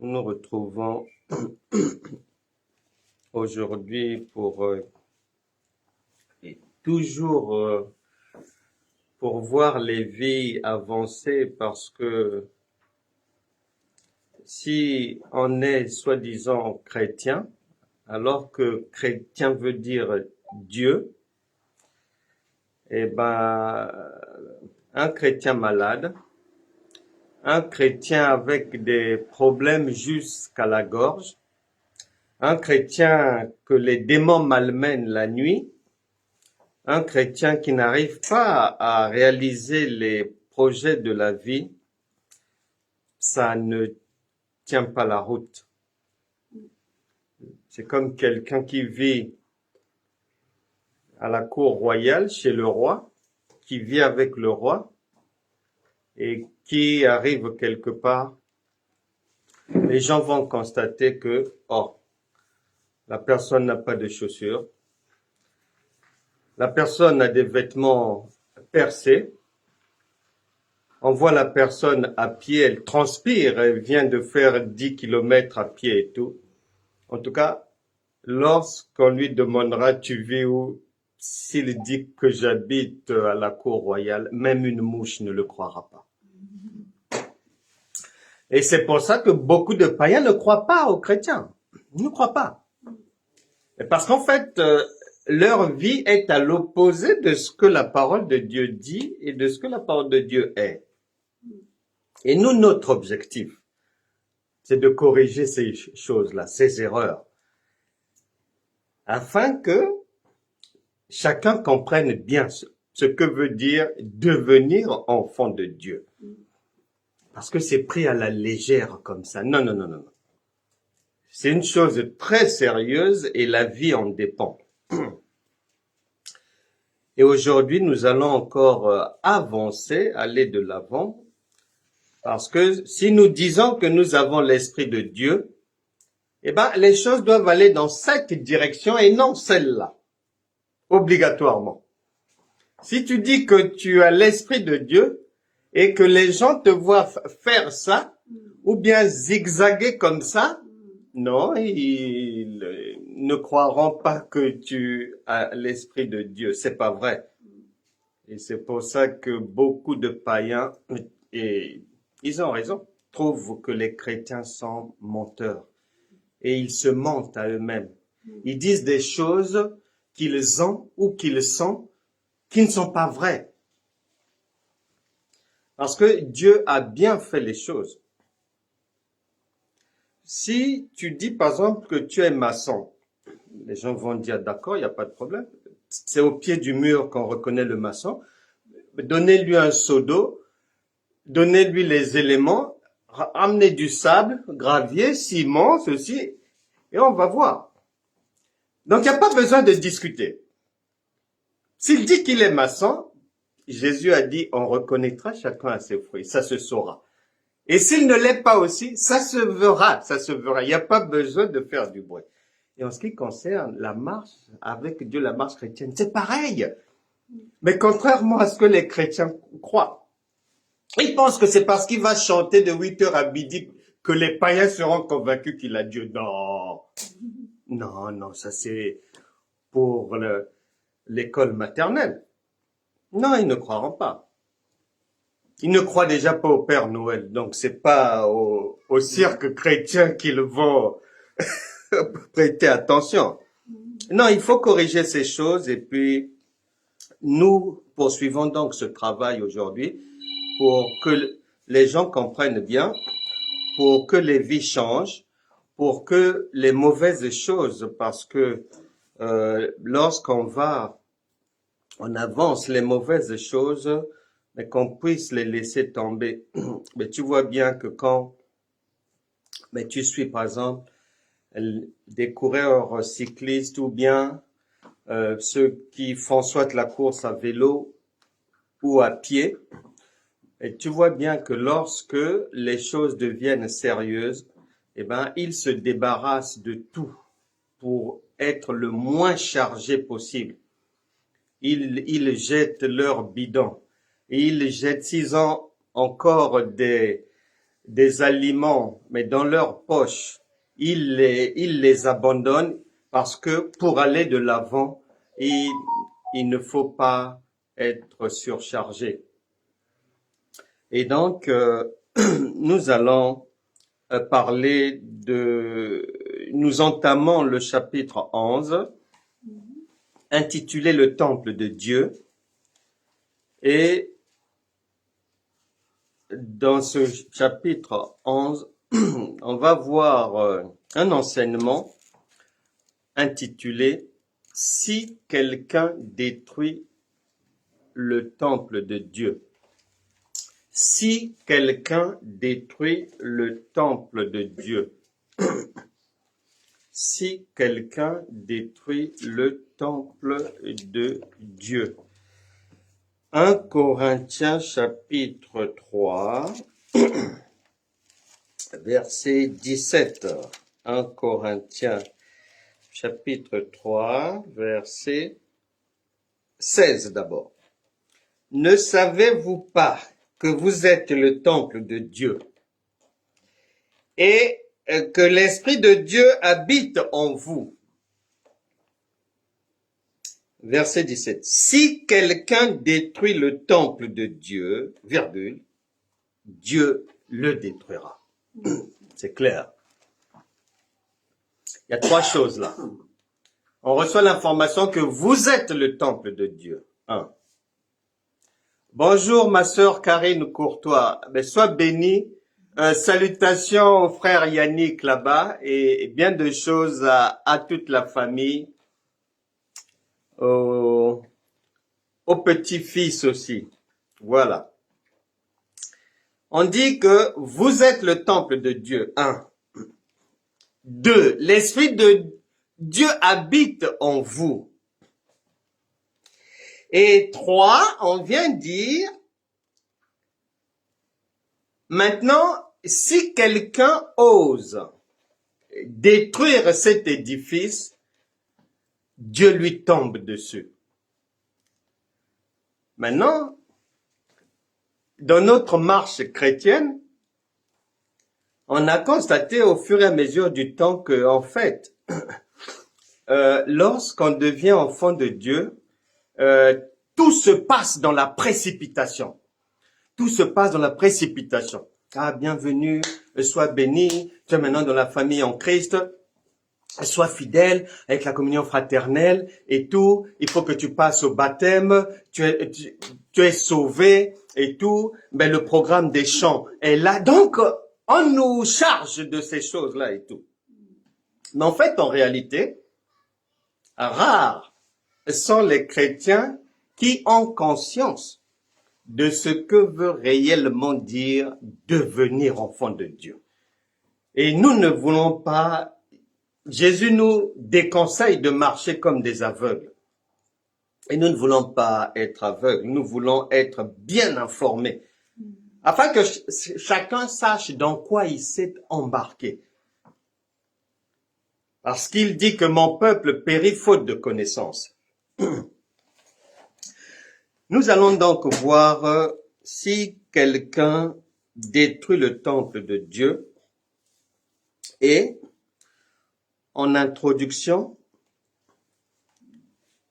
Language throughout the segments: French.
Nous nous retrouvons aujourd'hui pour toujours pour voir les vies avancer, parce que si on est soi-disant chrétien, alors que chrétien veut dire Dieu, eh ben, un chrétien malade, un chrétien avec des problèmes jusqu'à la gorge, un chrétien que les démons malmènent la nuit, un chrétien qui n'arrive pas à réaliser les projets de la vie, ça ne tient pas la route. C'est comme quelqu'un qui vit à la cour royale chez le roi, qui vit avec le roi et qui arrive quelque part. Les gens vont constater que, la personne n'a pas de chaussures, la personne a des vêtements percés, on voit la personne à pied, elle transpire, elle vient de faire 10 kilomètres à pied et tout. En tout cas, lorsqu'on lui demandera tu vis où, s'il dit que j'habite à la cour royale, même une mouche ne le croira pas. Et c'est pour ça que beaucoup de païens ne croient pas aux chrétiens. Ils ne croient pas. Parce qu'en fait, leur vie est à l'opposé de ce que la parole de Dieu dit et de ce que la parole de Dieu est. Et nous, notre objectif, c'est de corriger ces choses-là, ces erreurs, afin que chacun comprenne bien ce que veut dire devenir enfant de Dieu. Parce que c'est pris à la légère comme ça. Non, non, non, non. C'est une chose très sérieuse et la vie en dépend. Et aujourd'hui, nous allons encore avancer, aller de l'avant, parce que si nous disons que nous avons l'Esprit de Dieu, eh ben, les choses doivent aller dans cette direction et non celle-là, obligatoirement. Si tu dis que tu as l'Esprit de Dieu et que les gens te voient faire ça, ou bien zigzaguer comme ça, non, ils ne croiront pas que tu as l'Esprit de Dieu. C'est pas vrai. Et c'est pour ça que beaucoup de païens, et ils ont raison, trouvent que les chrétiens sont menteurs. Et ils se mentent à eux-mêmes. Ils disent des choses qu'ils ont ou qu'ils sont, qui ne sont pas vraies. Parce que Dieu a bien fait les choses. Si tu dis par exemple que tu es maçon, les gens vont dire d'accord, il n'y a pas de problème. C'est au pied du mur qu'on reconnaît le maçon. Donnez-lui un seau d'eau, donnez-lui les éléments, amenez du sable, gravier, ciment, ceci, et on va voir. Donc, il n'y a pas besoin de discuter. S'il dit qu'il est maçon, Jésus a dit, on reconnaîtra chacun à ses fruits, ça se saura. Et s'il ne l'est pas aussi, ça se verra, ça se verra. Il n'y a pas besoin de faire du bruit. Et en ce qui concerne la marche avec Dieu, la marche chrétienne, c'est pareil. Mais contrairement à ce que les chrétiens croient, ils pensent que c'est parce qu'il va chanter de 8h à midi que les païens seront convaincus qu'il a Dieu. Non, non, non, ça c'est pour l'école maternelle. Non, ils ne croiront pas. Ils ne croient déjà pas au Père Noël, donc c'est pas au cirque chrétien qu'ils vont prêter attention. Non, il faut corriger ces choses et puis nous poursuivons donc ce travail aujourd'hui pour que les gens comprennent bien, pour que les vies changent, pour que les mauvaises choses, parce que lorsqu'on va, on avance les mauvaises choses, mais qu'on puisse les laisser tomber. Mais tu vois bien que quand tu suis par exemple des coureurs cyclistes ou bien ceux qui font soit la course à vélo ou à pied, et tu vois bien que lorsque les choses deviennent sérieuses, eh ben, ils se débarrassent de tout pour être le moins chargé possible. Ils jettent leur bidon. Et ils jettent, s'ils ont encore des des aliments, mais dans leur poche, ils les abandonnent parce que pour aller de l'avant, il ne faut pas être surchargé. Et donc, nous allons nous entamons le chapitre 11, intitulé Le Temple de Dieu. Et dans ce chapitre 11, on va voir un enseignement intitulé « Si quelqu'un détruit le temple de Dieu ». Si quelqu'un détruit le temple de Dieu. Si quelqu'un détruit le temple de Dieu. 1 Corinthiens chapitre 3, verset 17. 1 Corinthiens chapitre 3, verset 16 d'abord. Ne savez-vous pas que vous êtes le temple de Dieu et que l'Esprit de Dieu habite en vous? Verset 17. Si quelqu'un détruit le temple de Dieu, virgule, Dieu le détruira. C'est clair. Il y a trois choses là. On reçoit l'information que vous êtes le temple de Dieu. 1. Bonjour ma sœur Karine Courtois. Sois bénie. Salutations au frère Yannick là-bas et bien de choses à toute la famille. Au petit-fils aussi. Voilà. On dit que vous êtes le temple de Dieu. 1. 2. L'Esprit de Dieu habite en vous. Et 3. On vient dire, maintenant, si quelqu'un ose détruire cet édifice, Dieu lui tombe dessus. Maintenant, dans notre marche chrétienne, on a constaté au fur et à mesure du temps que, en fait, lorsqu'on devient enfant de Dieu, tout se passe dans la précipitation. Tout se passe dans la précipitation. Ah, bienvenue, sois béni, tu es maintenant dans la famille en Christ, sois fidèle avec la communion fraternelle et tout. Il faut que tu passes au baptême, tu es sauvé et tout. Ben, le programme des chants est là. Donc, on nous charge de ces choses-là et tout. Mais en fait, en réalité, rares sont les chrétiens qui ont conscience de ce que veut réellement dire devenir enfant de Dieu. Et nous ne voulons pas, Jésus nous déconseille de marcher comme des aveugles. Et nous ne voulons pas être aveugles, nous voulons être bien informés, afin que chacun sache dans quoi il s'est embarqué. Parce qu'il dit que mon peuple périt faute de connaissance. Nous allons donc voir si quelqu'un détruit le temple de Dieu. Et en introduction,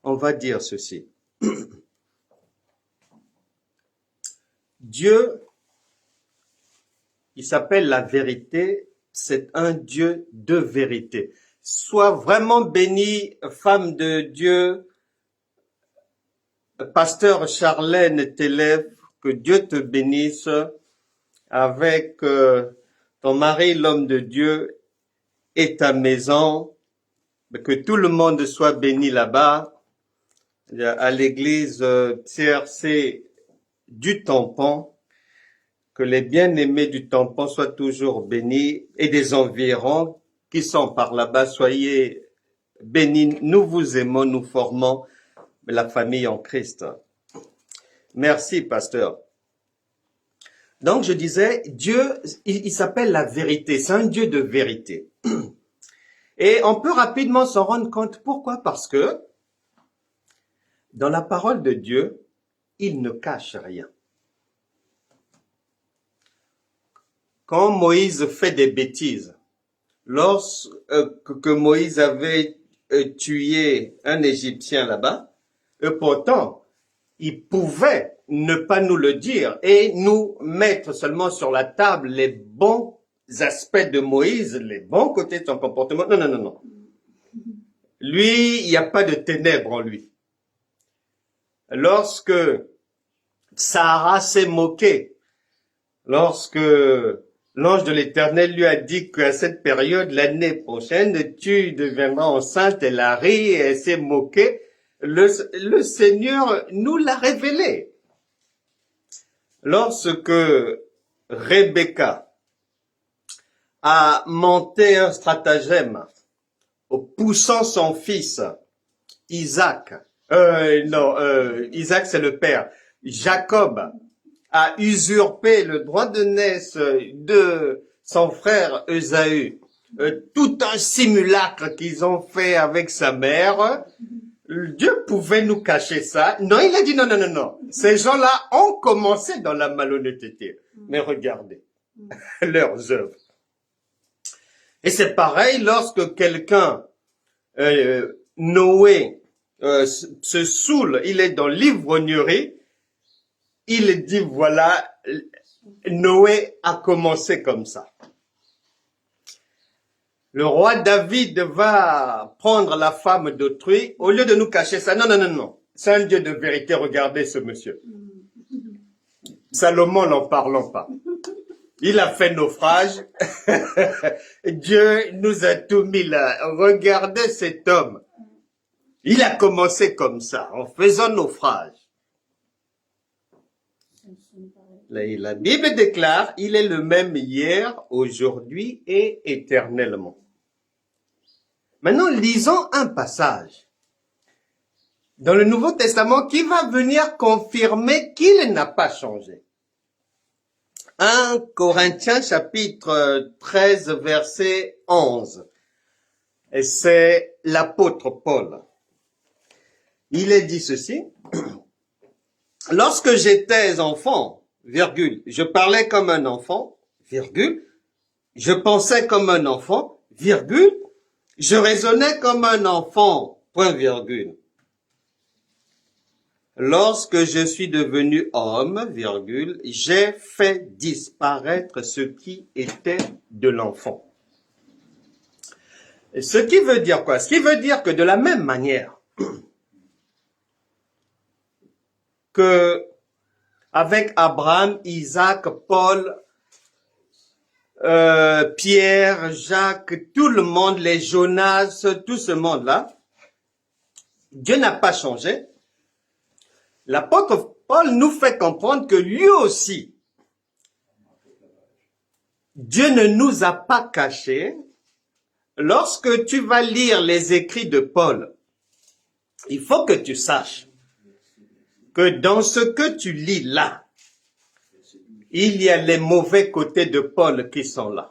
on va dire ceci. Dieu, il s'appelle la vérité, c'est un Dieu de vérité. Sois vraiment béni, femme de Dieu, pasteur Charlène t'élève, que Dieu te bénisse avec ton mari, l'homme de Dieu, et ta maison, que tout le monde soit béni là-bas, à l'église CRC du Tampon, que les bien-aimés du Tampon soient toujours bénis et des environs qui sont par là-bas, soyez bénis. Nous vous aimons, nous formons la famille en Christ. Merci, pasteur. Donc, je disais, Dieu, il s'appelle la vérité. C'est un Dieu de vérité. Et on peut rapidement s'en rendre compte. Pourquoi? Parce que dans la parole de Dieu, il ne cache rien. quand Moïse fait des bêtises, lorsque que Moïse avait tué un Égyptien là-bas, et pourtant, il pouvait ne pas nous le dire et nous mettre seulement sur la table les bons aspects de Moïse, les bons côtés de son comportement. Non, non, non, non. Lui, il n'y a pas de ténèbres en lui. Lorsque Sarah s'est moquée, lorsque l'ange de l'Éternel lui a dit qu'à cette période, l'année prochaine, tu deviendras enceinte, elle a ri, elle s'est moquée, le Seigneur nous l'a révélé. Lorsque Rebecca a monté un stratagème en poussant son fils Isaac, Isaac c'est le père, Jacob a usurpé le droit de naissance de son frère Ésaü, tout un simulacre qu'ils ont fait avec sa mère. Dieu pouvait nous cacher ça. Non, il a dit non, non, non, non. Ces gens-là ont commencé dans la malhonnêteté. Mais regardez leurs œuvres. Et c'est pareil lorsque quelqu'un, Noé, se saoule, il est dans l'ivrognerie, il dit voilà, Noé a commencé comme ça. Le roi David va prendre la femme d'autrui, au lieu de nous cacher ça. Non, non, non, non. C'est un Dieu de vérité, regardez ce monsieur. Salomon n'en parlons pas. Il a fait naufrage. Dieu nous a tout mis là. Regardez cet homme. Il a commencé comme ça, en faisant naufrage. La Bible déclare, il est le même hier, aujourd'hui et éternellement. Maintenant, lisons un passage dans le Nouveau Testament qui va venir confirmer qu'il n'a pas changé. 1 Corinthiens chapitre 13 verset 11. Et c'est l'apôtre Paul. Il est dit ceci. Lorsque j'étais enfant, virgule, je parlais comme un enfant, virgule, je pensais comme un enfant, virgule, je raisonnais comme un enfant, point virgule. Lorsque je suis devenu homme, virgule, j'ai fait disparaître ce qui était de l'enfant. Ce qui veut dire quoi? Ce qui veut dire que de la même manière que avec Abraham, Isaac, Paul, Pierre, Jacques, tout le monde, les Jonas, tout ce monde-là, Dieu n'a pas changé. L'apôtre Paul nous fait comprendre que lui aussi, Dieu ne nous a pas cachés. Lorsque tu vas lire les écrits de Paul, il faut que tu saches que dans ce que tu lis là, il y a les mauvais côtés de Paul qui sont là.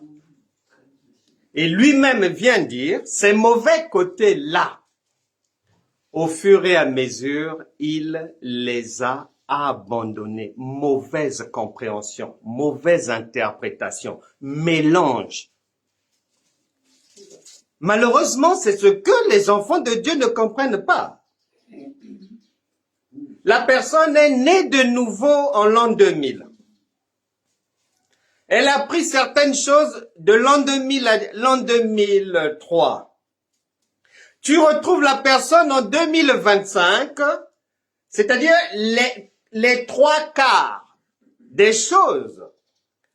Et lui-même vient dire, ces mauvais côtés-là, au fur et à mesure, il les a abandonnés. Mauvaise compréhension, mauvaise interprétation, mélange. Malheureusement, c'est ce que les enfants de Dieu ne comprennent pas. La personne est née de nouveau en l'an 2000. Elle a pris certaines choses de l'an 2000 à l'an 2003. Tu retrouves la personne en 2025, c'est-à-dire les trois quarts des choses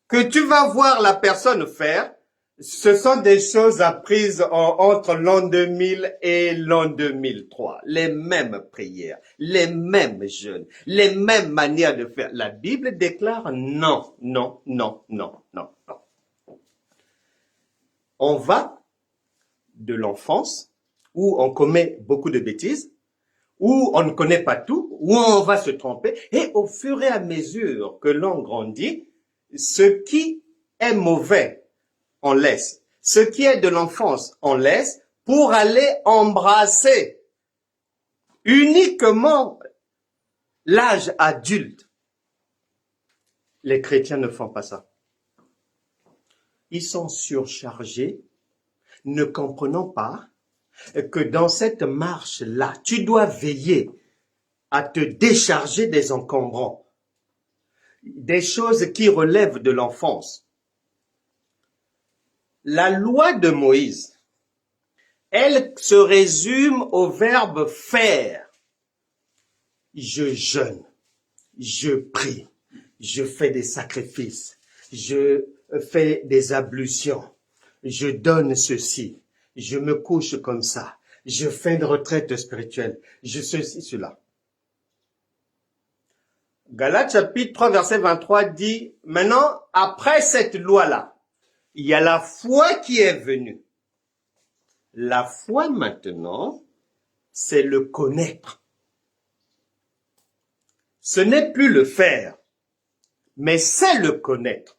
que tu vas voir la personne faire, ce sont des choses apprises entre l'an 2000 et l'an 2003. Les mêmes prières, les mêmes jeûnes, les mêmes manières de faire. La Bible déclare non, non, non, non, non, non. On va de l'enfance, où on commet beaucoup de bêtises, où on ne connaît pas tout, où on va se tromper, et au fur et à mesure que l'on grandit, ce qui est mauvais, on laisse. Ce qui est de l'enfance, on laisse pour aller embrasser uniquement l'âge adulte. Les chrétiens ne font pas ça. ils sont surchargés, ne comprenant pas que dans cette marche-là, tu dois veiller à te décharger des encombrants, des choses qui relèvent de l'enfance. La loi de Moïse, elle se résume au verbe faire. Je jeûne, je prie, je fais des sacrifices, je fais des ablutions, je donne ceci, je me couche comme ça, je fais une retraite spirituelle, je ceci, cela. Galates chapitre 3 verset 23 dit, maintenant, après cette loi-là, il y a la foi qui est venue. La foi maintenant, c'est le connaître. Ce n'est plus le faire, mais c'est le connaître.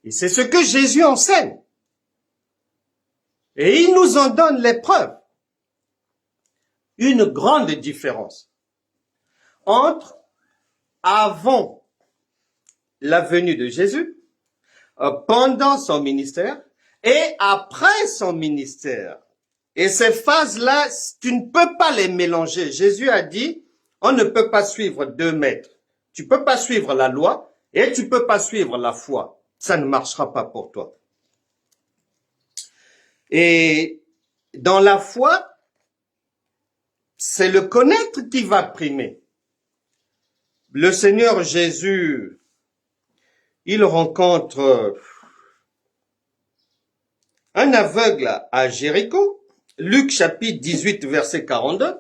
Et c'est ce que Jésus enseigne. Et il nous en donne les preuves. Une grande différence entre avant la venue de Jésus, pendant son ministère et après son ministère. Et ces phases-là, tu ne peux pas les mélanger. Jésus a dit, on ne peut pas suivre 2 maîtres. Tu peux pas suivre la loi et tu peux pas suivre la foi. Ça ne marchera pas pour toi. Et dans la foi, c'est le connaître qui va primer. Le Seigneur Jésus, il rencontre un aveugle à Jéricho, Luc chapitre 18, verset 42.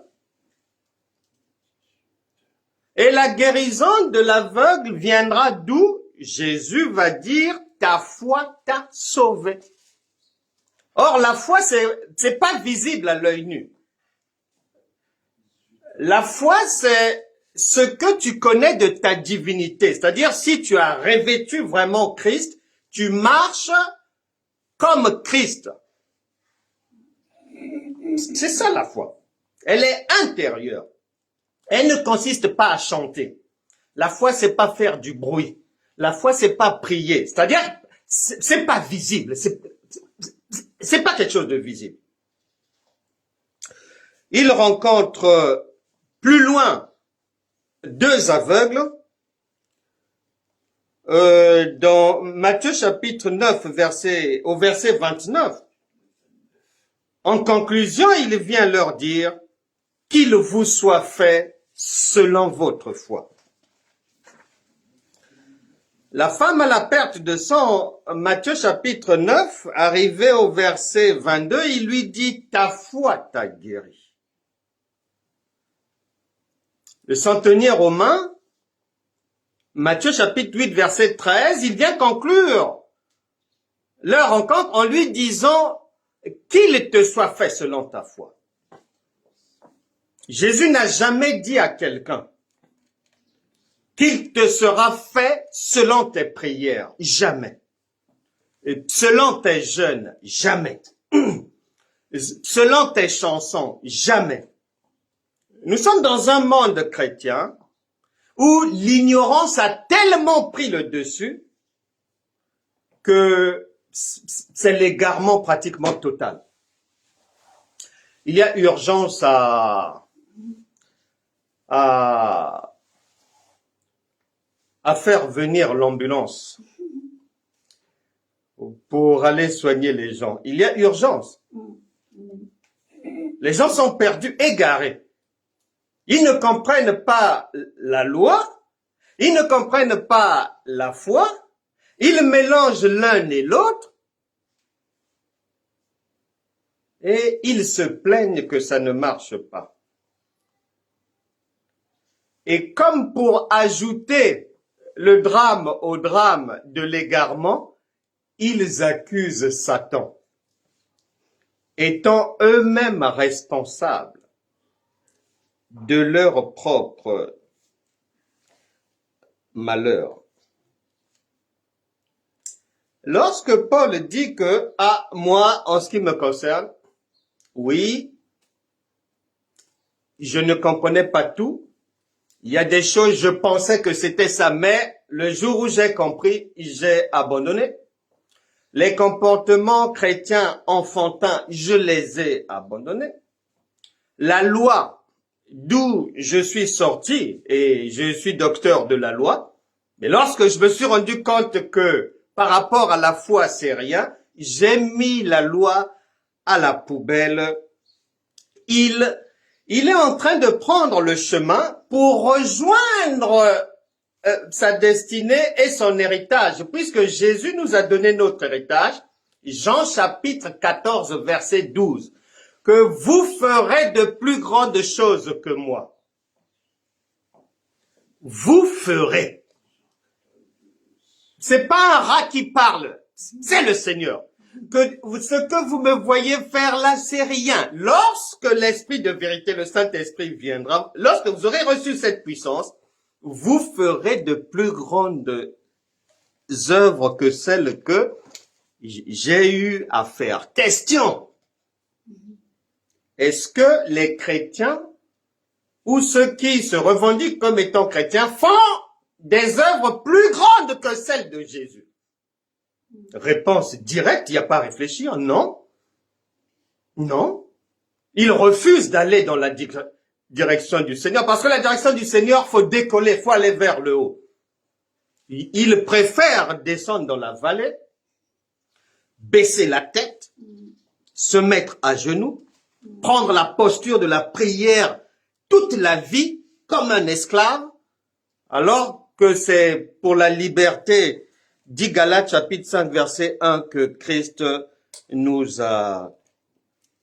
Et la guérison de l'aveugle viendra d'où? Jésus va dire, ta foi t'a sauvé. Or, la foi, c'est pas visible à l'œil nu. La foi, c'est ce que tu connais de ta divinité. C'est-à-dire, si tu as revêtu vraiment Christ, tu marches comme Christ. C'est ça la foi. Elle est intérieure. Elle ne consiste pas à chanter. La foi, c'est pas faire du bruit. La foi, c'est pas prier. C'est-à-dire, c'est pas visible. C'est pas quelque chose de visible. Il rencontre plus loin 2 aveugles dans Matthieu chapitre 9 au verset 29. En conclusion, il vient leur dire qu'il vous soit fait selon votre foi. La femme à la perte de sang, Matthieu chapitre 9, arrivé au verset 22, il lui dit, ta foi t'a guéri. Le centenier romain, Matthieu chapitre 8, verset 13, il vient conclure leur rencontre en lui disant qu'il te soit fait selon ta foi. Jésus n'a jamais dit à quelqu'un qu'il te sera fait selon tes prières. Jamais. Selon tes jeûnes. Jamais. Selon tes chansons. Jamais. Nous sommes dans un monde chrétien où l'ignorance a tellement pris le dessus que c'est l'égarement pratiquement total. Il y a urgence à faire venir l'ambulance pour aller soigner les gens. Il y a urgence. Les gens sont perdus, égarés. Ils ne comprennent pas la loi, ils ne comprennent pas la foi, ils mélangent l'un et l'autre et ils se plaignent que ça ne marche pas. Et comme pour ajouter le drame au drame de l'égarement, ils accusent Satan, étant eux-mêmes responsables de leur propre malheur. Lorsque Paul dit que, moi, en ce qui me concerne, oui, je ne comprenais pas tout, il y a des choses, je pensais que c'était ça, mais le jour où j'ai compris, j'ai abandonné. Les comportements chrétiens enfantins, je les ai abandonnés. La loi, d'où je suis sorti, et je suis docteur de la loi, mais lorsque je me suis rendu compte que par rapport à la foi, c'est rien, j'ai mis la loi à la poubelle. Il est en train de prendre le chemin pour rejoindre sa destinée et son héritage, puisque Jésus nous a donné notre héritage. Jean chapitre 14, verset 12. Que vous ferez de plus grandes choses que moi. Vous ferez. C'est pas un rat qui parle, c'est le Seigneur. Ce que vous me voyez faire là, c'est rien. Lorsque l'Esprit de vérité, le Saint-Esprit viendra, lorsque vous aurez reçu cette puissance, vous ferez de plus grandes œuvres que celles que j'ai eu à faire. Question. Est-ce que les chrétiens ou ceux qui se revendiquent comme étant chrétiens font des œuvres plus grandes que celles de Jésus? Réponse directe, il n'y a pas à réfléchir, non. Non. Ils refusent d'aller dans la direction du Seigneur, parce que la direction du Seigneur, faut décoller, faut aller vers le haut. Ils préfèrent descendre dans la vallée, baisser la tête, se mettre à genoux, prendre la posture de la prière toute la vie comme un esclave, alors que c'est pour la liberté, dit Galates chapitre 5 verset 1, que Christ nous a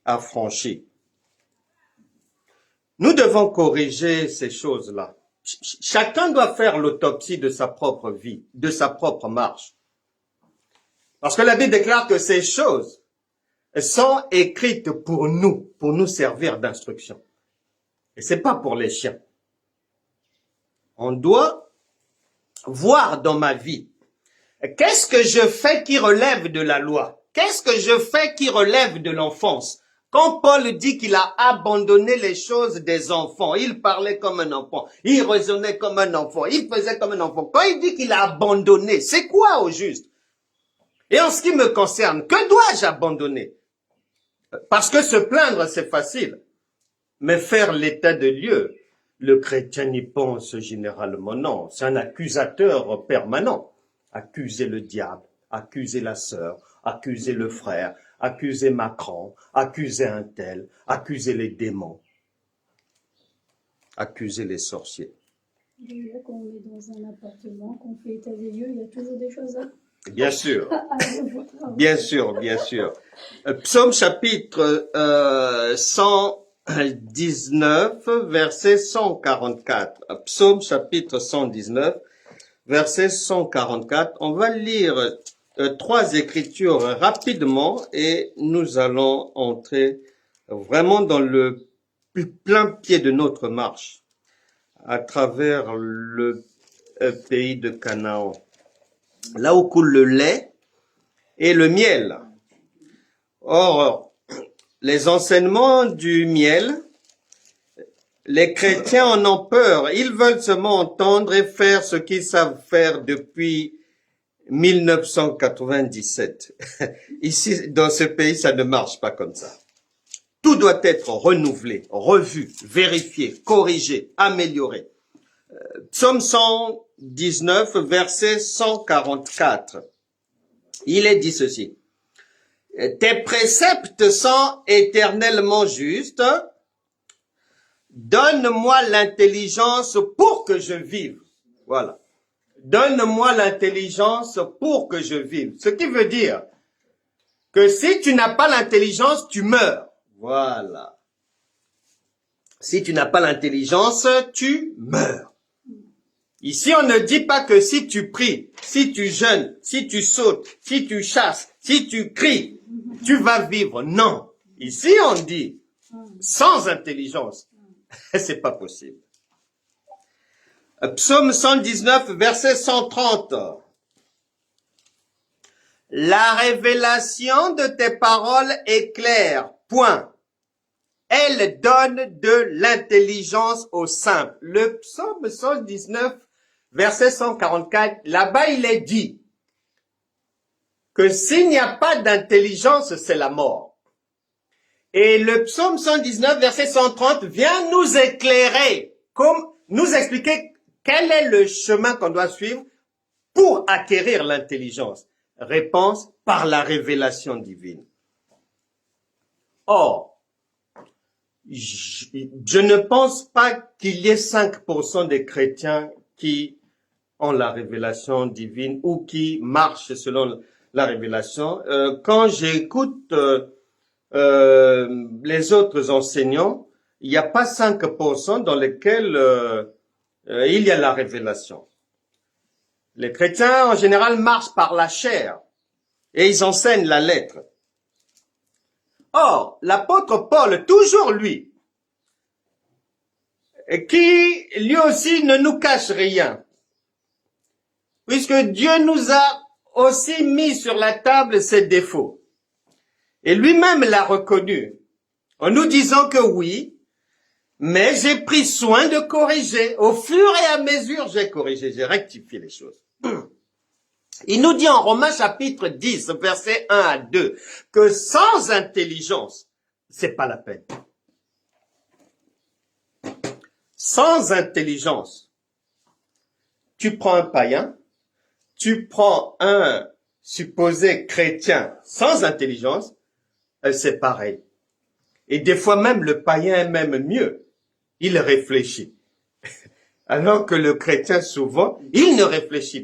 affranchis. Nous devons corriger ces choses-là. Chacun doit faire l'autopsie de sa propre vie, de sa propre marche. Parce que la Bible déclare que ces choses sont écrites pour nous servir d'instruction. Et c'est pas pour les chiens. On doit voir dans ma vie, qu'est-ce que je fais qui relève de la loi? Qu'est-ce que je fais qui relève de l'enfance? Quand Paul dit qu'il a abandonné les choses des enfants, il parlait comme un enfant, il raisonnait comme un enfant, il faisait comme un enfant. Quand il dit qu'il a abandonné, c'est quoi au juste? Et en ce qui me concerne, que dois-je abandonner? Parce que se plaindre, c'est facile. Mais faire l'état de lieu, le chrétien n'y pense généralement non. C'est un accusateur permanent. Accuser le diable, accuser la sœur, accuser le frère, accuser Macron, accuser un tel, accuser les démons, accuser les sorciers. Déjà, quand on est dans un appartement, qu'on fait état des lieux, il y a toujours des choses à... Bien sûr, bien sûr, bien sûr. Psaume chapitre 119, verset 144. Psaume chapitre 119, verset 144. On va lire 3 écritures rapidement et nous allons entrer vraiment dans le plein pied de notre marche à travers le pays de Canaan, là où coule le lait et le miel. Or, les enseignements du miel, les chrétiens en ont peur. Ils veulent seulement entendre et faire ce qu'ils savent faire depuis 1997. Ici, dans ce pays, ça ne marche pas comme ça. Tout doit être renouvelé, revu, vérifié, corrigé, amélioré. Psaume 119, verset 144. Il est dit ceci. Tes préceptes sont éternellement justes. Donne-moi l'intelligence pour que je vive. Voilà. Donne-moi l'intelligence pour que je vive. Ce qui veut dire que si tu n'as pas l'intelligence, tu meurs. Voilà. Si tu n'as pas l'intelligence, tu meurs. Ici, on ne dit pas que si tu pries, si tu jeûnes, si tu sautes, si tu chasses, si tu cries, tu vas vivre. Non. Ici, on dit, sans intelligence, c'est pas possible. Psaume 119, verset 130. La révélation de tes paroles est claire. Point. Elle donne de l'intelligence aux simples. Le psaume 119, verset 144, là-bas il est dit que s'il n'y a pas d'intelligence, c'est la mort. Et le psaume 119, verset 130 vient nous éclairer, comme nous expliquer quel est le chemin qu'on doit suivre pour acquérir l'intelligence. Réponse, par la révélation divine. Or, je ne pense pas qu'il y ait 5% des chrétiens qui ont la révélation divine ou qui marchent selon la révélation. Quand j'écoute les autres enseignants, il n'y a pas 5% dans lesquels il y a la révélation. Les chrétiens, en général, marchent par la chair et ils enseignent la lettre. Or, l'apôtre Paul, toujours lui, qui lui aussi ne nous cache rien, puisque Dieu nous a aussi mis sur la table ses défauts. Et lui-même l'a reconnu, en nous disant que oui, mais j'ai pris soin de corriger. Au fur et à mesure, j'ai corrigé, j'ai rectifié les choses. Il nous dit en Romains chapitre 10, versets 1 à 2, que sans intelligence, c'est pas la peine. Sans intelligence, tu prends un païen, tu prends un supposé chrétien sans intelligence, c'est pareil. Et des fois même, le païen est même mieux. Il réfléchit. Alors que le chrétien, souvent, il ne réfléchit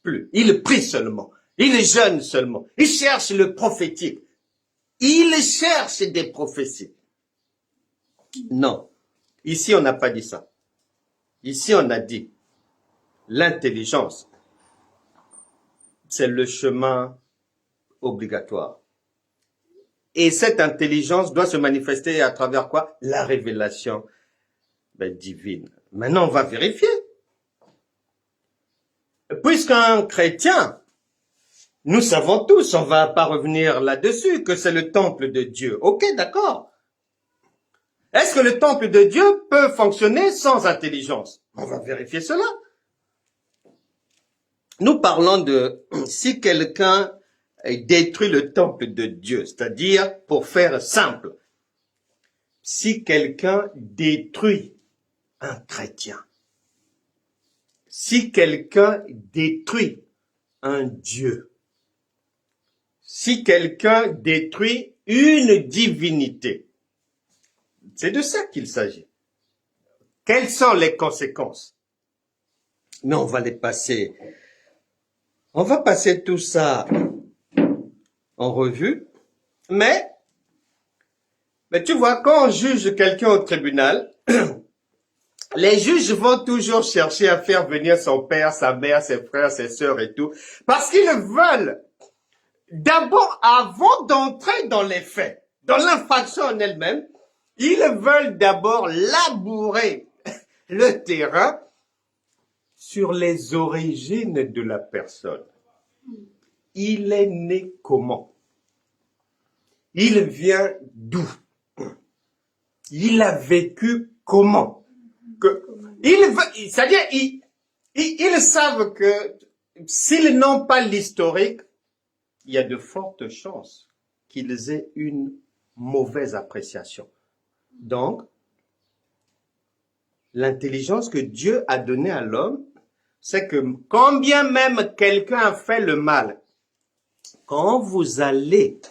plus. Il prie seulement. Il jeûne seulement. Il cherche le prophétique. Il cherche des prophéties. Non. Ici, on n'a pas dit ça. Ici, on a dit l'intelligence, c'est le chemin obligatoire. Et cette intelligence doit se manifester à travers quoi? La révélation divine. Maintenant, on va vérifier. Puisqu'un chrétien, nous savons tous, on va pas revenir là-dessus, que c'est le temple de Dieu. Ok, d'accord. Est-ce que le temple de Dieu peut fonctionner sans intelligence? On va vérifier cela. Nous parlons de si quelqu'un détruit le temple de Dieu, c'est-à-dire, pour faire simple, si quelqu'un détruit un chrétien, si quelqu'un détruit un Dieu, si quelqu'un détruit une divinité, c'est de ça qu'il s'agit. Quelles sont les conséquences? Mais on va les passer. On va passer tout ça en revue. Mais tu vois, quand on juge quelqu'un au tribunal, les juges vont toujours chercher à faire venir son père, sa mère, ses frères, ses sœurs et tout, parce qu'ils veulent d'abord, avant d'entrer dans les faits, dans l'infraction en elle-même, ils veulent d'abord labourer le terrain sur les origines de la personne. Il est né comment? Il vient d'où? Il a vécu comment? C'est-à-dire, ils savent que s'ils n'ont pas l'historique, il y a de fortes chances qu'ils aient une mauvaise appréciation. Donc, l'intelligence que Dieu a donnée à l'homme, c'est que quand bien même quelqu'un a fait le mal, quand vous allez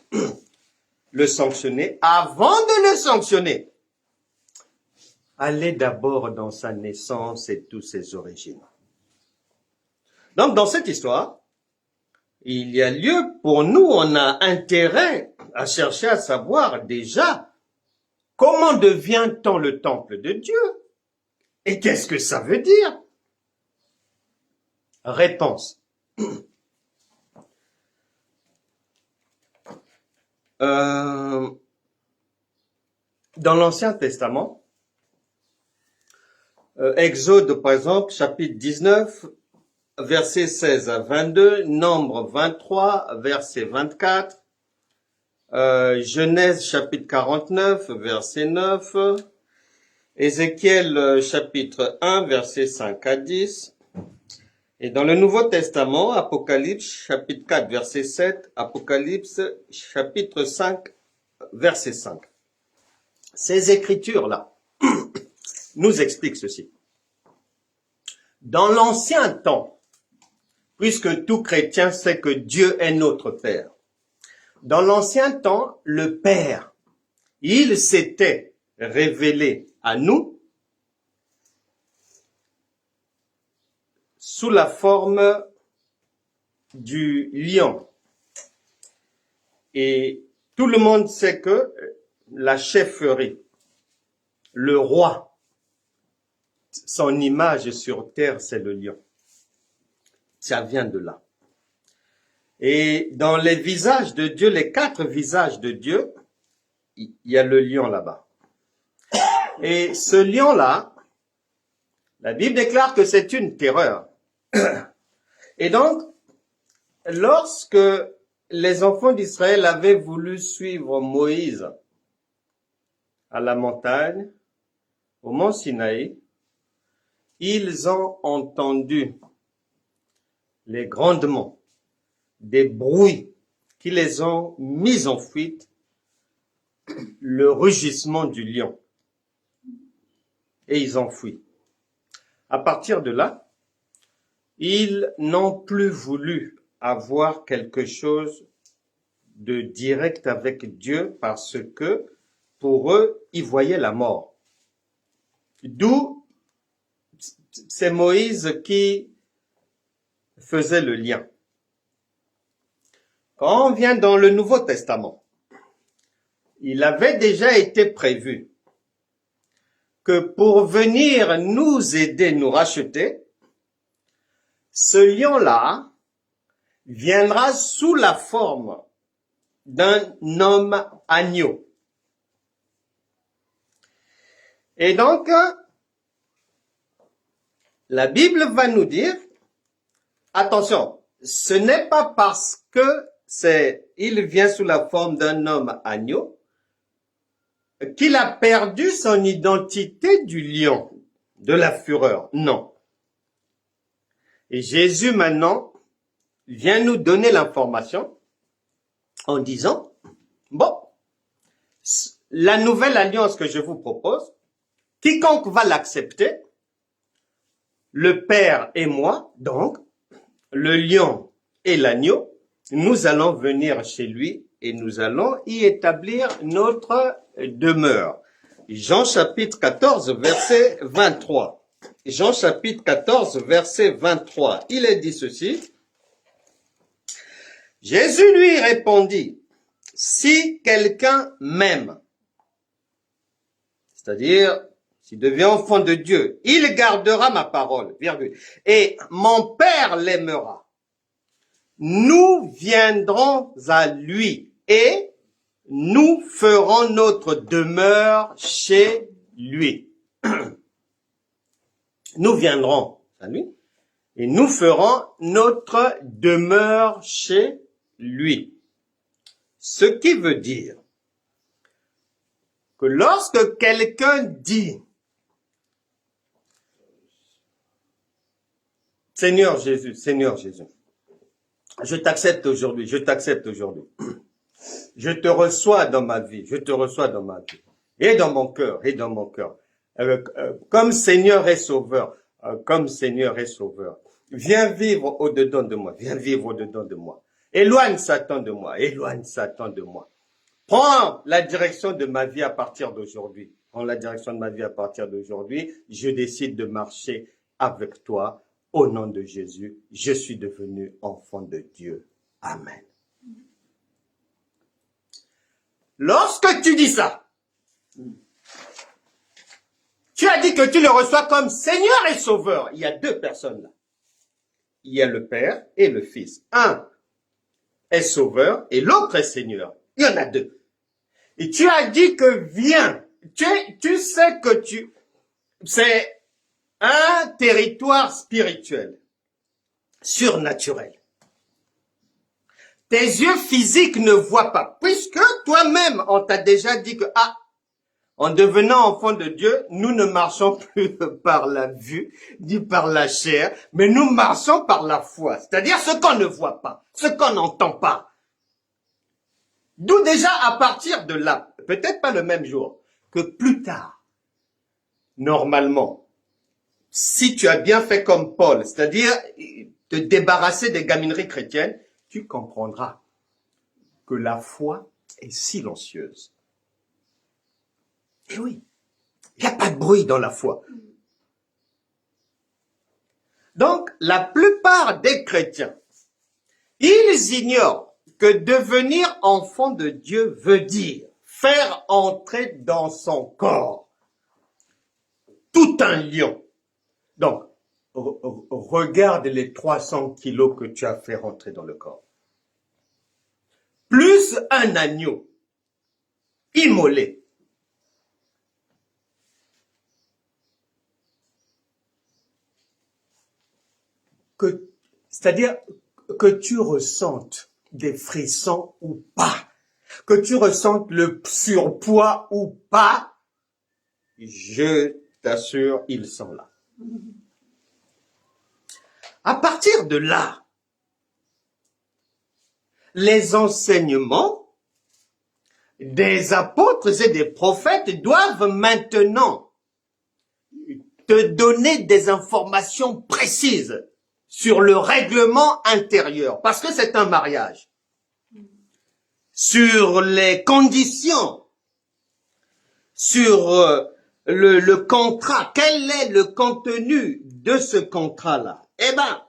le sanctionner, avant de le sanctionner, allez d'abord dans sa naissance et toutes ses origines. Donc, dans cette histoire, il y a lieu pour nous, on a intérêt à chercher à savoir déjà comment devient-on le temple de Dieu? Et qu'est-ce que ça veut dire? Réponse. Dans l'Ancien Testament, Exode par exemple, chapitre 19, versets 16 à 22, Nombre 23, verset 24, Genèse chapitre 49, verset 9, Ézéchiel chapitre 1, verset 5 à 10, Et dans le Nouveau Testament, Apocalypse chapitre 4, verset 7, Apocalypse chapitre 5, verset 5. Ces écritures-là nous expliquent ceci. Dans l'ancien temps, puisque tout chrétien sait que Dieu est notre Père, dans l'ancien temps, le Père, il s'était révélé à nous sous la forme du lion. Et tout le monde sait que la chefferie, le roi, son image sur terre, c'est le lion. Ça vient de là. Et dans les visages de Dieu, les 4 visages de Dieu, il y a le lion là-bas. Et ce lion-là, la Bible déclare que c'est une terreur. Et donc, lorsque les enfants d'Israël avaient voulu suivre Moïse à la montagne, au mont Sinaï, ils ont entendu les grondements, des bruits qui les ont mis en fuite, le rugissement du lion. Et ils ont fui. À partir de là, ils n'ont plus voulu avoir quelque chose de direct avec Dieu parce que pour eux, ils voyaient la mort. D'où c'est Moïse qui faisait le lien. Quand on vient dans le Nouveau Testament, il avait déjà été prévu que pour venir nous aider, nous racheter, ce lion-là viendra sous la forme d'un homme agneau. Et donc, la Bible va nous dire, attention, ce n'est pas parce que il vient sous la forme d'un homme agneau qu'il a perdu son identité du lion, de la fureur. Non. Et Jésus maintenant vient nous donner l'information en disant, bon, la nouvelle alliance que je vous propose, quiconque va l'accepter, le Père et moi, donc, le lion et l'agneau, nous allons venir chez lui et nous allons y établir notre demeure. Jean chapitre 14, verset 23. Jean chapitre 14, verset 23. Il est dit ceci. Jésus lui répondit, si quelqu'un m'aime, c'est-à-dire s'il devient enfant de Dieu, il gardera ma parole, virgule, et mon Père l'aimera. Nous viendrons à lui et nous ferons notre demeure chez lui. Nous viendrons à lui et nous ferons notre demeure chez lui. Ce qui veut dire que lorsque quelqu'un dit Seigneur Jésus, je t'accepte aujourd'hui, je te reçois dans ma vie, et dans mon cœur, comme Seigneur et Sauveur, Viens vivre au-dedans de moi, Éloigne Satan de moi, Prends la direction de ma vie à partir d'aujourd'hui, je décide de marcher avec toi. Au nom de Jésus, je suis devenu enfant de Dieu. Amen. Lorsque tu dis ça, tu as dit que tu le reçois comme Seigneur et Sauveur. Il y a 2 personnes là. Il y a le Père et le Fils. Un est Sauveur et l'autre est Seigneur. Il y en a 2. Et tu as dit que viens. Tu sais que c'est un territoire spirituel, surnaturel. Tes yeux physiques ne voient pas, puisque toi-même, on t'a déjà dit que, En devenant enfants de Dieu, nous ne marchons plus par la vue, ni par la chair, mais nous marchons par la foi. C'est-à-dire ce qu'on ne voit pas, ce qu'on n'entend pas. D'où déjà à partir de là, peut-être pas le même jour, que plus tard, normalement, si tu as bien fait comme Paul, c'est-à-dire te débarrasser des gamineries chrétiennes, tu comprendras que la foi est silencieuse. Et oui, il n'y a pas de bruit dans la foi. Donc, la plupart des chrétiens, ils ignorent que devenir enfant de Dieu veut dire faire entrer dans son corps tout un lion. Donc, regarde les 300 kilos que tu as fait rentrer dans le corps. Plus un agneau immolé. C'est-à-dire que tu ressentes des frissons ou pas, que tu ressentes le surpoids ou pas, je t'assure, ils sont là. À partir de là, les enseignements des apôtres et des prophètes doivent maintenant te donner des informations précises sur le règlement intérieur, parce que c'est un mariage, sur les conditions, sur le contrat, quel est le contenu de ce contrat-là? Eh ben,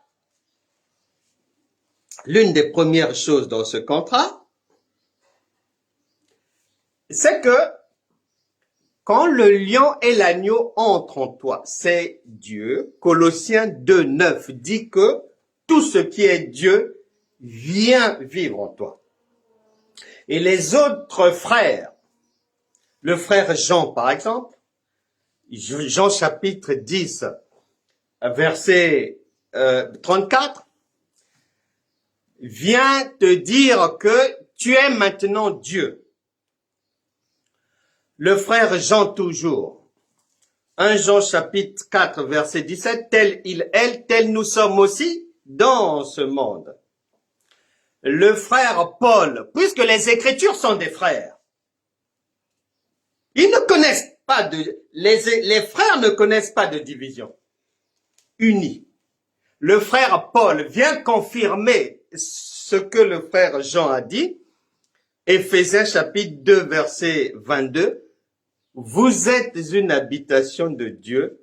l'une des premières choses dans ce contrat, c'est que quand le lion et l'agneau entrent en toi, c'est Dieu. Colossiens 2:9 dit que tout ce qui est Dieu vient vivre en toi. Et les autres frères, le frère Jean par exemple, Jean chapitre 10, verset 34, vient te dire que tu es maintenant Dieu. Le frère Jean toujours, 1 Jean chapitre 4 verset 17, tel il est, tel nous sommes aussi dans ce monde. Le frère Paul, puisque les Écritures sont des frères, ils ne connaissent pas les frères ne connaissent pas de division. Unis. Le frère Paul vient confirmer ce que le frère Jean a dit, Éphésiens chapitre 2 verset 22, vous êtes une habitation de Dieu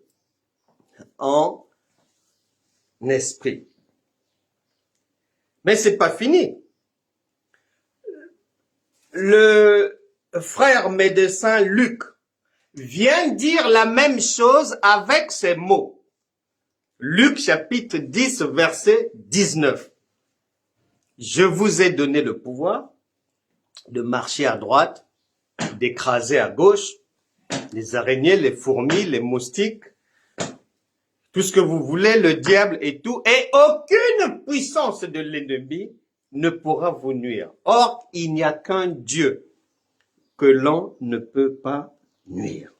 en esprit. Mais c'est pas fini. Le frère médecin Luc vient dire la même chose avec ces mots. Luc chapitre 10 verset 19. Je vous ai donné le pouvoir de marcher à droite, d'écraser à gauche, les araignées, les fourmis, les moustiques, tout ce que vous voulez, le diable et tout, et aucune puissance de l'ennemi ne pourra vous nuire. Or, il n'y a qu'un Dieu que l'on ne peut pas nuire.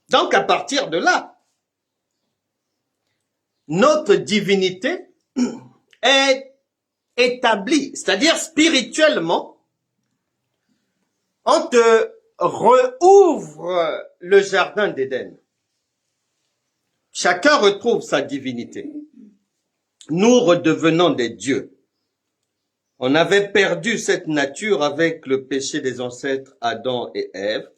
Donc, à partir de là, notre divinité est établie, c'est-à-dire spirituellement, on te rouvre le jardin d'Éden. Chacun retrouve sa divinité. Nous redevenons des dieux. On avait perdu cette nature avec le péché des ancêtres Adam et Ève.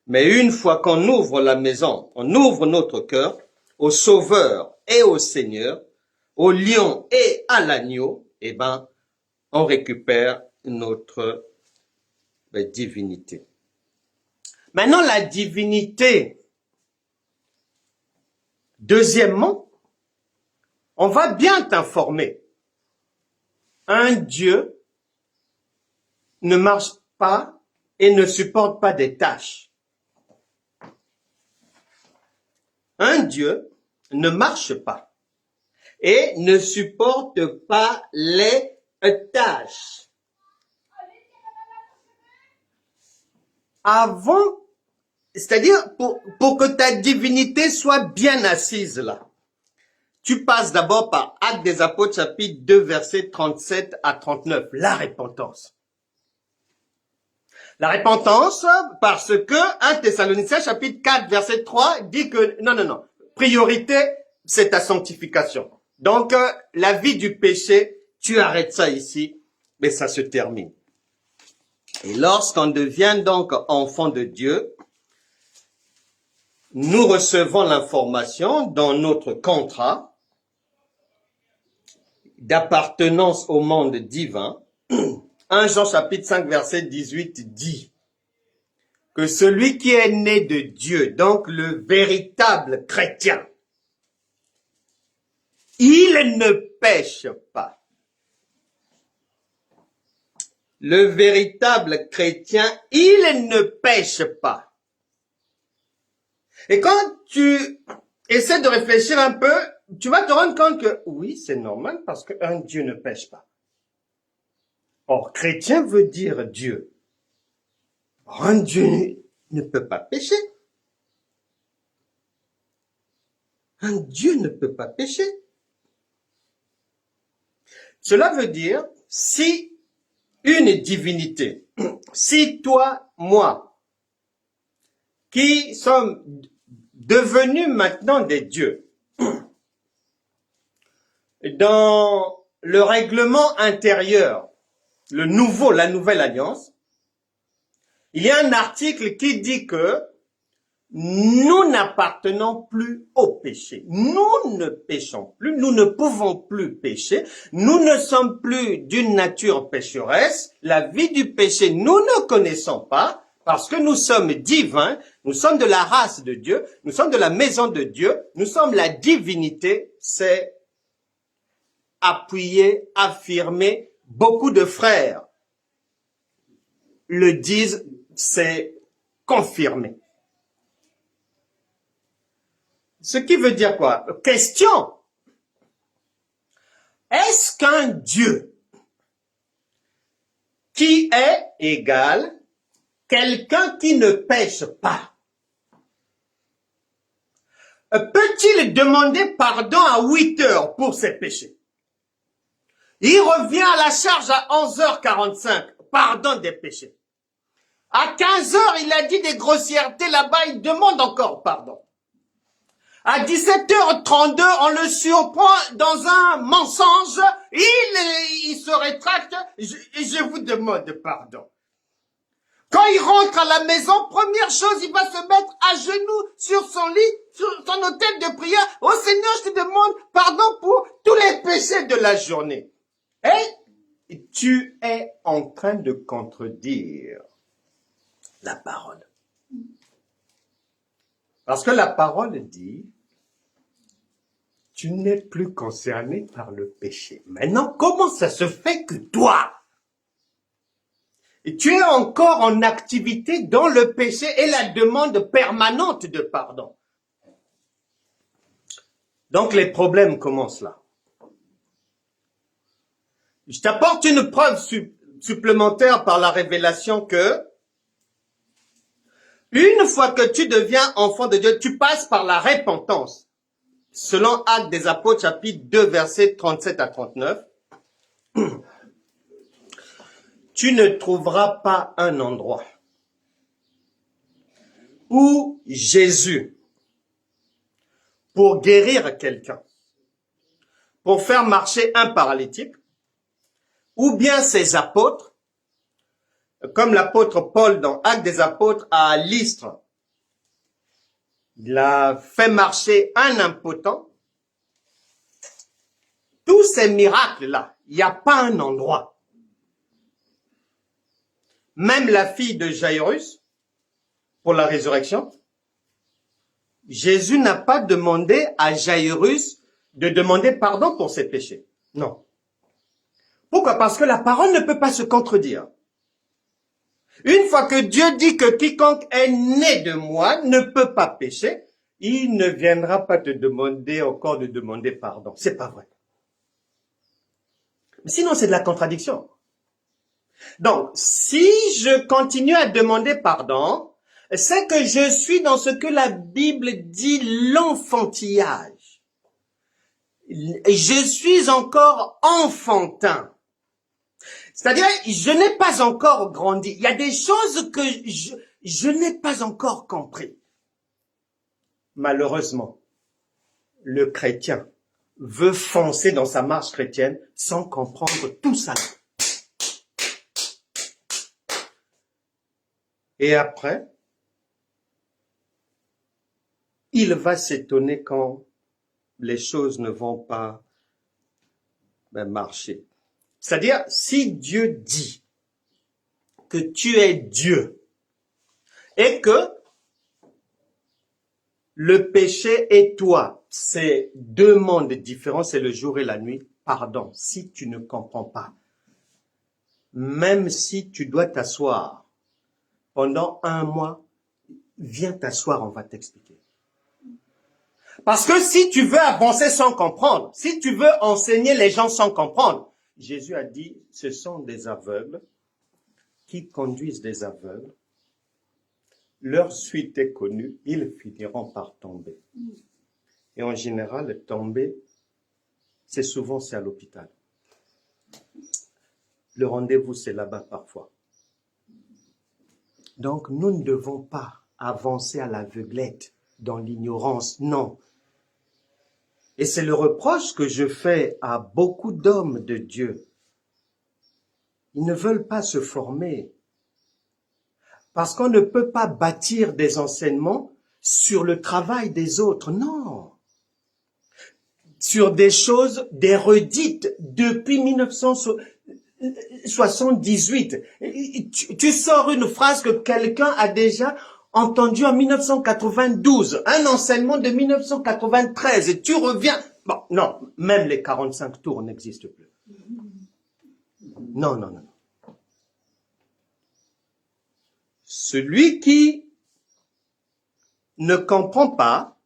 Mais une fois qu'on ouvre la maison, on ouvre notre cœur au Sauveur et au Seigneur, au lion et à l'agneau, eh ben, on récupère notre divinité. Maintenant, la divinité, deuxièmement, on va bien t'informer. Un Dieu ne marche pas et ne supporte pas des tâches. Un Dieu ne marche pas et ne supporte pas les tâches. Avant c'est-à-dire pour que ta divinité soit bien assise là, tu passes d'abord par Actes des Apôtres chapitre 2 versets 37 à 39, la repentance. La repentance parce que 1 Thessaloniciens chapitre 4 verset 3 dit que non, priorité c'est ta sanctification. Donc la vie du péché, tu arrêtes ça ici, mais ça se termine. Et lorsqu'on devient donc enfant de Dieu, nous recevons l'information dans notre contrat d'appartenance au monde divin. 1 Jean chapitre 5 verset 18 dit que celui qui est né de Dieu, donc le véritable chrétien, il ne pêche pas. Le véritable chrétien, il ne pêche pas. Et quand tu essaies de réfléchir un peu, tu vas te rendre compte que oui, c'est normal parce qu'un Dieu ne pêche pas. Or, chrétien veut dire Dieu. Or, un Dieu ne peut pas pécher. Un Dieu ne peut pas pécher. Cela veut dire, si une divinité, si toi, moi, qui sommes devenus maintenant des dieux, dans le règlement intérieur, la nouvelle alliance, il y a un article qui dit que nous n'appartenons plus au péché. Nous ne péchons plus, nous ne pouvons plus pécher, nous ne sommes plus d'une nature pécheresse, la vie du péché nous ne connaissons pas parce que nous sommes divins, nous sommes de la race de Dieu, nous sommes de la maison de Dieu, nous sommes la divinité, c'est appuyé, affirmé, beaucoup de frères le disent, c'est confirmé. Ce qui veut dire quoi? Question. Est-ce qu'un Dieu qui est égal quelqu'un qui ne pêche pas peut-il demander pardon à 8 heures pour ses péchés? Il revient à la charge à 11h45, pardon des péchés. À 15h, il a dit des grossièretés là-bas, il demande encore pardon. À 17h32, on le surprend dans un mensonge, il se rétracte, je vous demande pardon. Quand il rentre à la maison, première chose, il va se mettre à genoux sur son lit, sur son autel de prière. Oh Seigneur, je te demande pardon pour tous les péchés de la journée. Et tu es en train de contredire la parole. Parce que la parole dit, tu n'es plus concerné par le péché. Maintenant, comment ça se fait que toi, tu es encore en activité dans le péché et la demande permanente de pardon? Donc les problèmes commencent là. Je t'apporte une preuve supplémentaire par la révélation que une fois que tu deviens enfant de Dieu, tu passes par la repentance. Selon Actes des Apôtres, chapitre 2, versets 37 à 39, tu ne trouveras pas un endroit où Jésus, pour guérir quelqu'un, pour faire marcher un paralytique, ou bien ses apôtres, comme l'apôtre Paul dans Actes des Apôtres à Lystre, il a fait marcher un impotent. Tous ces miracles-là, il n'y a pas un endroit. Même la fille de Jairus, pour la résurrection, Jésus n'a pas demandé à Jairus de demander pardon pour ses péchés. Non. Pourquoi? Parce que la parole ne peut pas se contredire. Une fois que Dieu dit que quiconque est né de moi ne peut pas pécher, il ne viendra pas te demander encore de demander pardon. C'est pas vrai. Sinon, c'est de la contradiction. Donc, si je continue à demander pardon, c'est que je suis dans ce que la Bible dit l'enfantillage. Je suis encore enfantin. C'est-à-dire, je n'ai pas encore grandi. Il y a des choses que je n'ai pas encore compris. Malheureusement, le chrétien veut foncer dans sa marche chrétienne sans comprendre tout ça. Et après, il va s'étonner quand les choses ne vont pas marcher. C'est-à-dire, si Dieu dit que tu es Dieu et que le péché et toi, c'est deux mondes différents, c'est le jour et la nuit, pardon, si tu ne comprends pas, même si tu dois t'asseoir pendant 1 mois, viens t'asseoir, on va t'expliquer. Parce que si tu veux avancer sans comprendre, si tu veux enseigner les gens sans comprendre, Jésus a dit, ce sont des aveugles qui conduisent des aveugles. Leur suite est connue, ils finiront par tomber. Et en général, tomber, c'est à l'hôpital. Le rendez-vous, c'est là-bas parfois. Donc, nous ne devons pas avancer à l'aveuglette, dans l'ignorance, non. Et c'est le reproche que je fais à beaucoup d'hommes de Dieu. Ils ne veulent pas se former. Parce qu'on ne peut pas bâtir des enseignements sur le travail des autres, non. Sur des choses, des redites depuis 1978. Tu sors une phrase que quelqu'un a déjà entendue en 1992, un enseignement de 1993, et tu reviens. Bon, non, même les 45 tours n'existent plus. Non, non, non. Celui qui ne comprend pas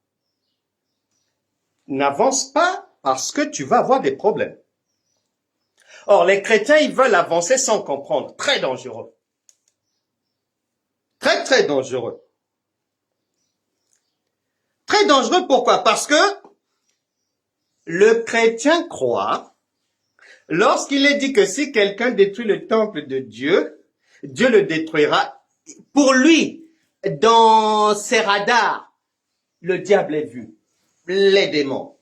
n'avance pas parce que tu vas avoir des problèmes. Or, les chrétiens, ils veulent avancer sans comprendre. Très dangereux. Très, très dangereux. Très dangereux, pourquoi? Parce que le chrétien croit, lorsqu'il est dit que si quelqu'un détruit le temple de Dieu, Dieu le détruira. Pour lui, dans ses radars, le diable est vu. Les démons,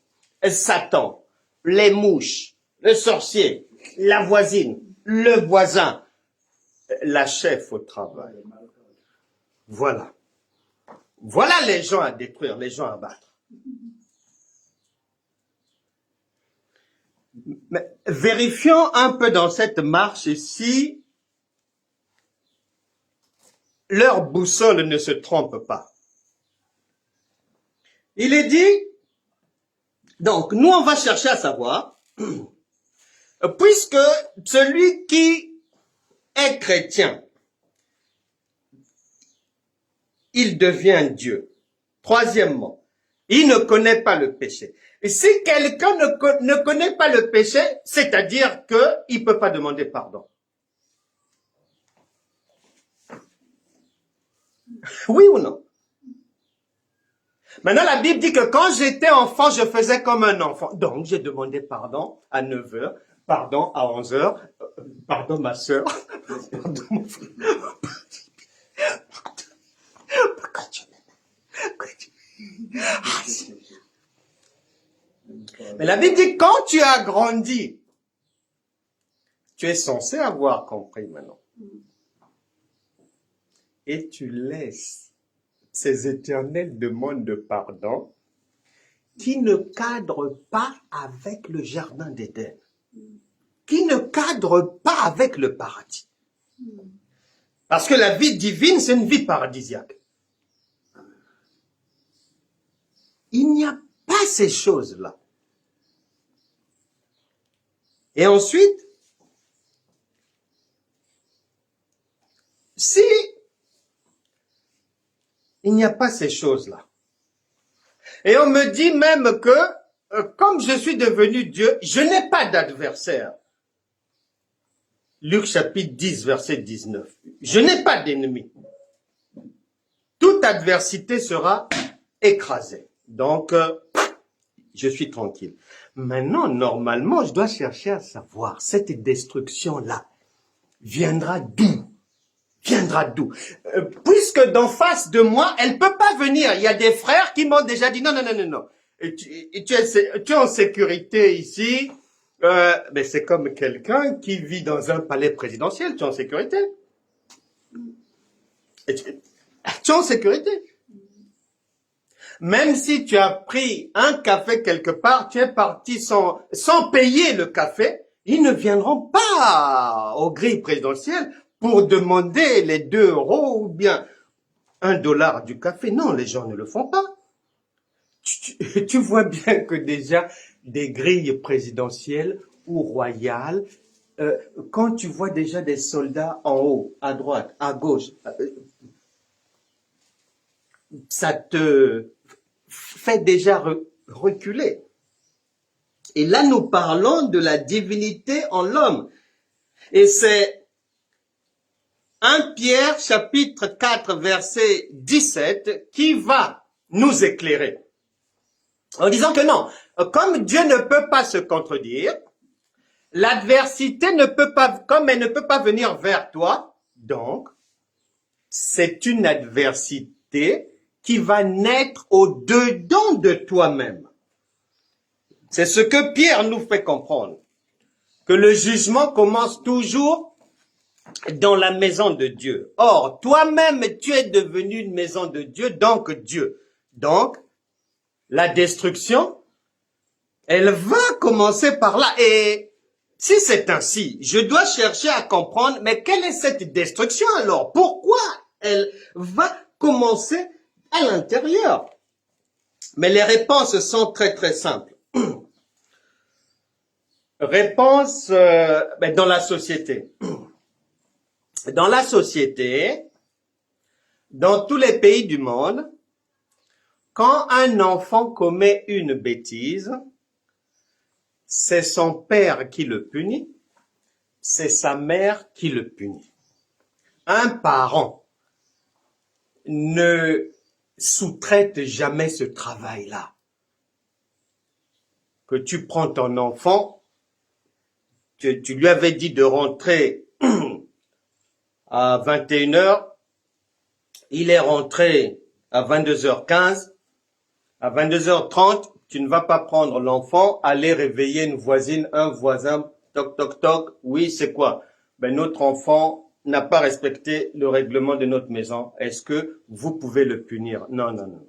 Satan, les mouches, le sorcier, la voisine, le voisin, la chef au travail. Voilà. Voilà les gens à détruire, les gens à battre. Mais vérifions un peu dans cette marche si leur boussole ne se trompe pas. Il est dit, donc nous on va chercher à savoir, puisque celui qui est chrétien, il devient Dieu. Troisièmement, il ne connaît pas le péché. Et si quelqu'un ne connaît pas le péché, c'est-à-dire qu'il ne peut pas demander pardon. Oui ou non? Maintenant, la Bible dit que quand j'étais enfant, je faisais comme un enfant. Donc, j'ai demandé pardon à 9h, pardon à 11h, pardon ma soeur, pardon mon frère. Mais la Bible dit quand tu as grandi, tu es censé avoir compris maintenant. Et tu laisses ces éternelles demandes de pardon qui ne cadrent pas avec le jardin d'Éden, qui ne cadrent pas avec le paradis. Parce que la vie divine, c'est une vie paradisiaque. Il n'y a pas ces choses-là. Et ensuite, si il n'y a pas ces choses-là, et on me dit même que, comme je suis devenu Dieu, je n'ai pas d'adversaire. Luc chapitre 10, verset 19. Je n'ai pas d'ennemi. toute adversité sera écrasée. Donc, je suis tranquille. Maintenant, normalement, je dois chercher à savoir, cette destruction-là viendra d'où? Viendra d'où? Puisque d'en face de moi, elle peut pas venir. Il y a des frères qui m'ont déjà dit, non, non, non, non, non. Tu es en sécurité ici. Mais c'est comme quelqu'un qui vit dans un palais présidentiel. Tu es en sécurité. Tu es en sécurité. Même si tu as pris un café quelque part, tu es parti sans payer le café, ils ne viendront pas aux grilles présidentielles pour demander les 2 euros ou bien $1 du café. Non, les gens ne le font pas. Tu vois bien que déjà, des grilles présidentielles ou royales, quand tu vois déjà des soldats en haut, à droite, à gauche, ça te fait déjà reculer. Et là, nous parlons de la divinité en l'homme. Et c'est 1 Pierre chapitre 4 verset 17 qui va nous éclairer. En disant que non, comme Dieu ne peut pas se contredire, l'adversité ne peut pas, comme elle ne peut pas venir vers toi, donc, c'est une adversité qui va naître au-dedans de toi-même. C'est ce que Pierre nous fait comprendre, que le jugement commence toujours dans la maison de Dieu. Or, toi-même, tu es devenu une maison de Dieu, donc Dieu. Donc, la destruction, elle va commencer par là. Et si c'est ainsi, je dois chercher à comprendre, mais quelle est cette destruction alors? Pourquoi elle va commencer à l'intérieur? Mais les réponses sont très très simples. Réponse dans la société. Dans la société, dans tous les pays du monde, quand un enfant commet une bêtise, c'est son père qui le punit, c'est sa mère qui le punit. Un parent ne sous-traite jamais ce travail-là. Que tu prends ton enfant, tu lui avais dit de rentrer à 21h, il est rentré à 22h15, à 22h30, tu ne vas pas prendre l'enfant, aller réveiller une voisine, un voisin, toc toc toc, oui c'est quoi? Ben notre enfant n'a pas respecté le règlement de notre maison, est-ce que vous pouvez le punir? Non, non, non.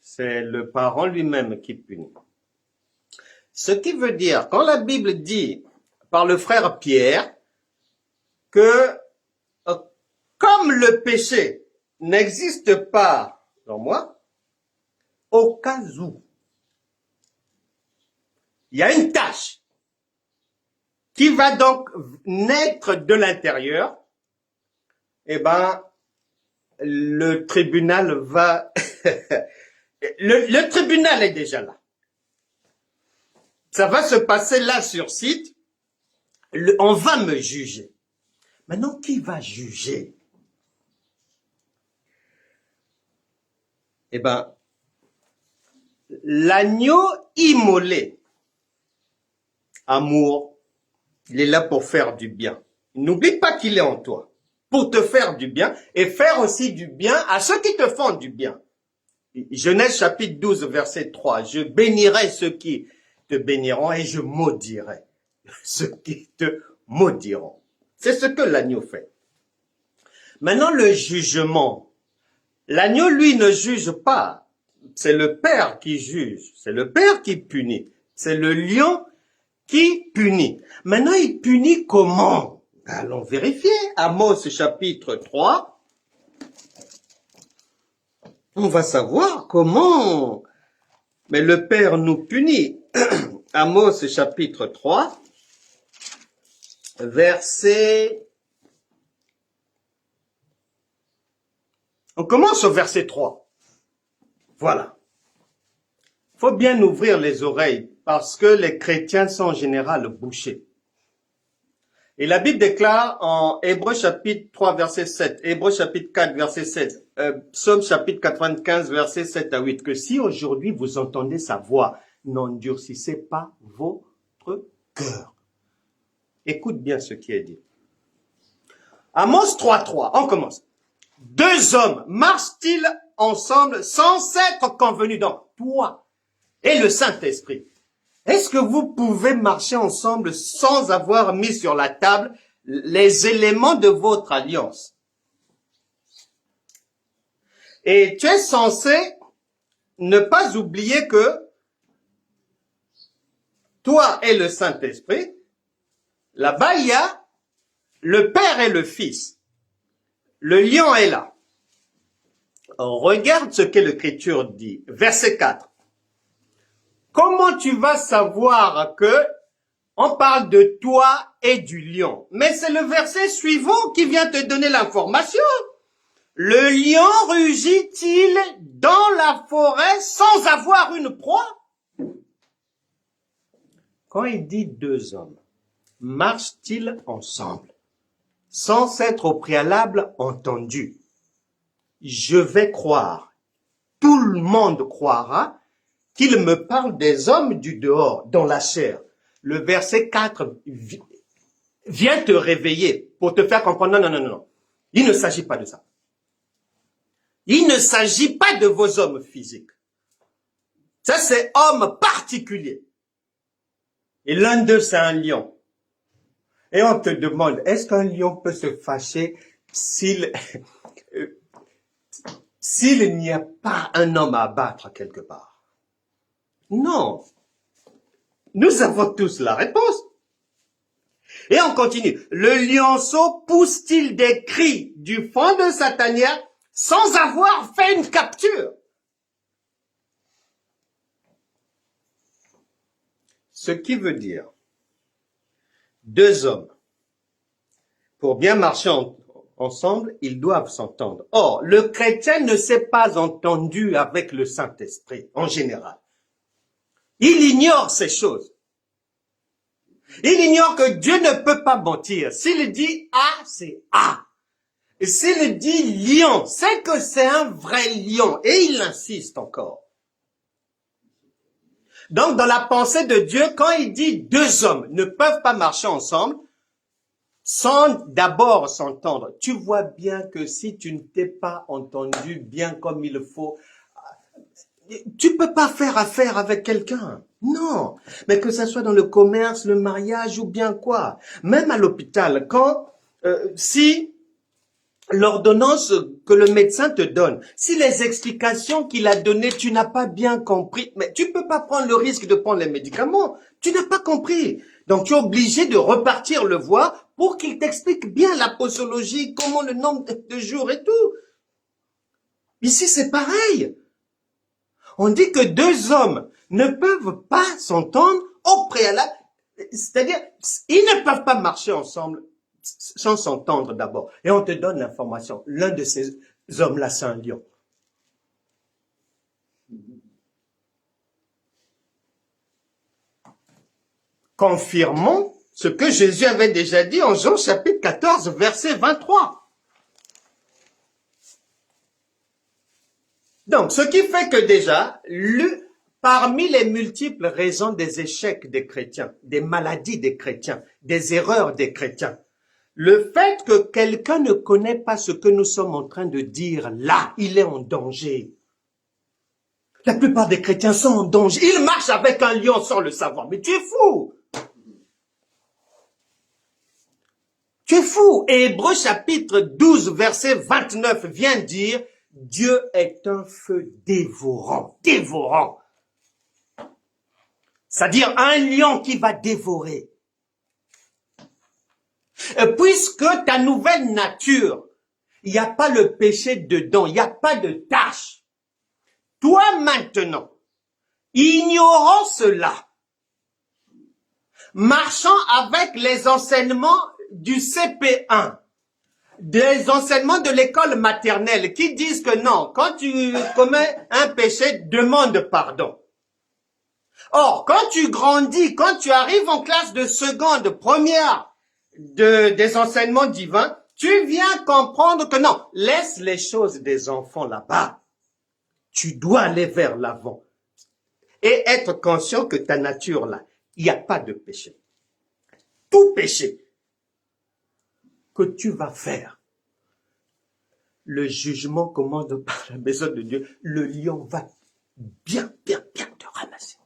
C'est le parent lui-même qui punit. Ce qui veut dire, quand la Bible dit par le frère Pierre que comme le péché n'existe pas dans moi, au cas où il y a une tâche qui va donc naître de l'intérieur, eh ben, le tribunal va... le tribunal est déjà là. Ça va se passer là sur site. On va me juger. Maintenant, qui va juger? Eh ben, l'agneau immolé, amour, il est là pour faire du bien. N'oublie pas qu'il est en toi, pour te faire du bien et faire aussi du bien à ceux qui te font du bien. Genèse chapitre 12, verset 3. Je bénirai ceux qui te béniront et je maudirai ceux qui te maudiront. C'est ce que l'agneau fait. Maintenant, le jugement. L'agneau, lui, ne juge pas. C'est le Père qui juge. C'est le Père qui punit. C'est le lion qui punit. Maintenant, il punit comment? Allons vérifier. Amos chapitre 3. On va savoir comment. Mais le Père nous punit. Amos chapitre 3, verset... On commence au verset 3. Voilà. Il faut bien ouvrir les oreilles parce que les chrétiens sont en général bouchés. Et la Bible déclare en Hébreux chapitre 3, verset 7, Hébreux chapitre 4, verset 7, Psaume chapitre 95, verset 7 à 8, que si aujourd'hui vous entendez sa voix, n'endurcissez pas votre cœur. Écoute bien ce qui est dit. Amos 3, 3, on commence. Deux hommes marchent-ils ensemble sans s'être convenus? Donc, toi et le Saint-Esprit. Est-ce que vous pouvez marcher ensemble sans avoir mis sur la table les éléments de votre alliance? Et tu es censé ne pas oublier que toi et le Saint-Esprit, là-bas il y a le Père et le Fils. Le lion est là. Regarde ce que l'Écriture dit. Verset 4. Comment tu vas savoir que on parle de toi et du lion? Mais c'est le verset suivant qui vient te donner l'information. Le lion rugit-il dans la forêt sans avoir une proie? Quand il dit deux hommes, marchent-ils ensemble sans s'être au préalable entendus? Je vais croire, tout le monde croira qu'il me parle des hommes du dehors, dans la chair. Le verset 4 vient te réveiller pour te faire comprendre, non. Il ne s'agit pas de ça. Il ne s'agit pas de vos hommes physiques. Ça, c'est homme particulier. Et l'un d'eux, c'est un lion. Et on te demande, est-ce qu'un lion peut se fâcher s'il n'y a pas un homme à abattre quelque part? Non. Nous avons tous la réponse. Et on continue. Le lionceau pousse-t-il des cris du fond de sa tanière sans avoir fait une capture? Ce qui veut dire, deux hommes, pour bien marcher ensemble, ils doivent s'entendre. Or, le chrétien ne s'est pas entendu avec le Saint-Esprit, en général. Il ignore ces choses. Il ignore que Dieu ne peut pas mentir. S'il dit A, c'est A. Et s'il dit lion, c'est que c'est un vrai lion. Et il insiste encore. Donc, dans la pensée de Dieu, quand il dit deux hommes ne peuvent pas marcher ensemble, sans d'abord s'entendre, tu vois bien que si tu ne t'es pas entendu bien comme il faut, tu peux pas faire affaire avec quelqu'un. Non. Mais que ça soit dans le commerce, le mariage ou bien quoi. Même à l'hôpital, quand, si l'ordonnance que le médecin te donne, si les explications qu'il a données, tu n'as pas bien compris, mais tu peux pas prendre le risque de prendre les médicaments. Tu n'as pas compris. Donc, tu es obligé de repartir le voir pour qu'il t'explique bien la posologie, comment le nombre de jours et tout. Ici, c'est pareil. On dit que deux hommes ne peuvent pas s'entendre au préalable. C'est-à-dire, ils ne peuvent pas marcher ensemble sans s'entendre d'abord. Et on te donne l'information. L'un de ces hommes-là, c'est un lion. Confirmons ce que Jésus avait déjà dit en Jean chapitre 14, verset 23. Donc, ce qui fait que déjà, parmi les multiples raisons des échecs des chrétiens, des maladies des chrétiens, des erreurs des chrétiens, le fait que quelqu'un ne connaît pas ce que nous sommes en train de dire, là, il est en danger. La plupart des chrétiens sont en danger. Ils marchent avec un lion sans le savoir. Mais tu es fou! Tu es fou! Et Hébreux chapitre 12, verset 29 vient dire, Dieu est un feu dévorant, dévorant. C'est-à-dire un lion qui va dévorer. Puisque ta nouvelle nature, il n'y a pas le péché dedans, il n'y a pas de tâche. Toi maintenant, ignorant cela, marchant avec les enseignements du CP1, des enseignements de l'école maternelle qui disent que non, quand tu commets un péché, demande pardon. Or, quand tu grandis, quand tu arrives en classe de seconde, première, des enseignements divins, tu viens comprendre que non, laisse les choses des enfants là-bas. Tu dois aller vers l'avant et être conscient que ta nature là, il n'y a pas de péché. Tout péché que tu vas faire, le jugement commande par la maison de Dieu, le lion va bien te ramasser.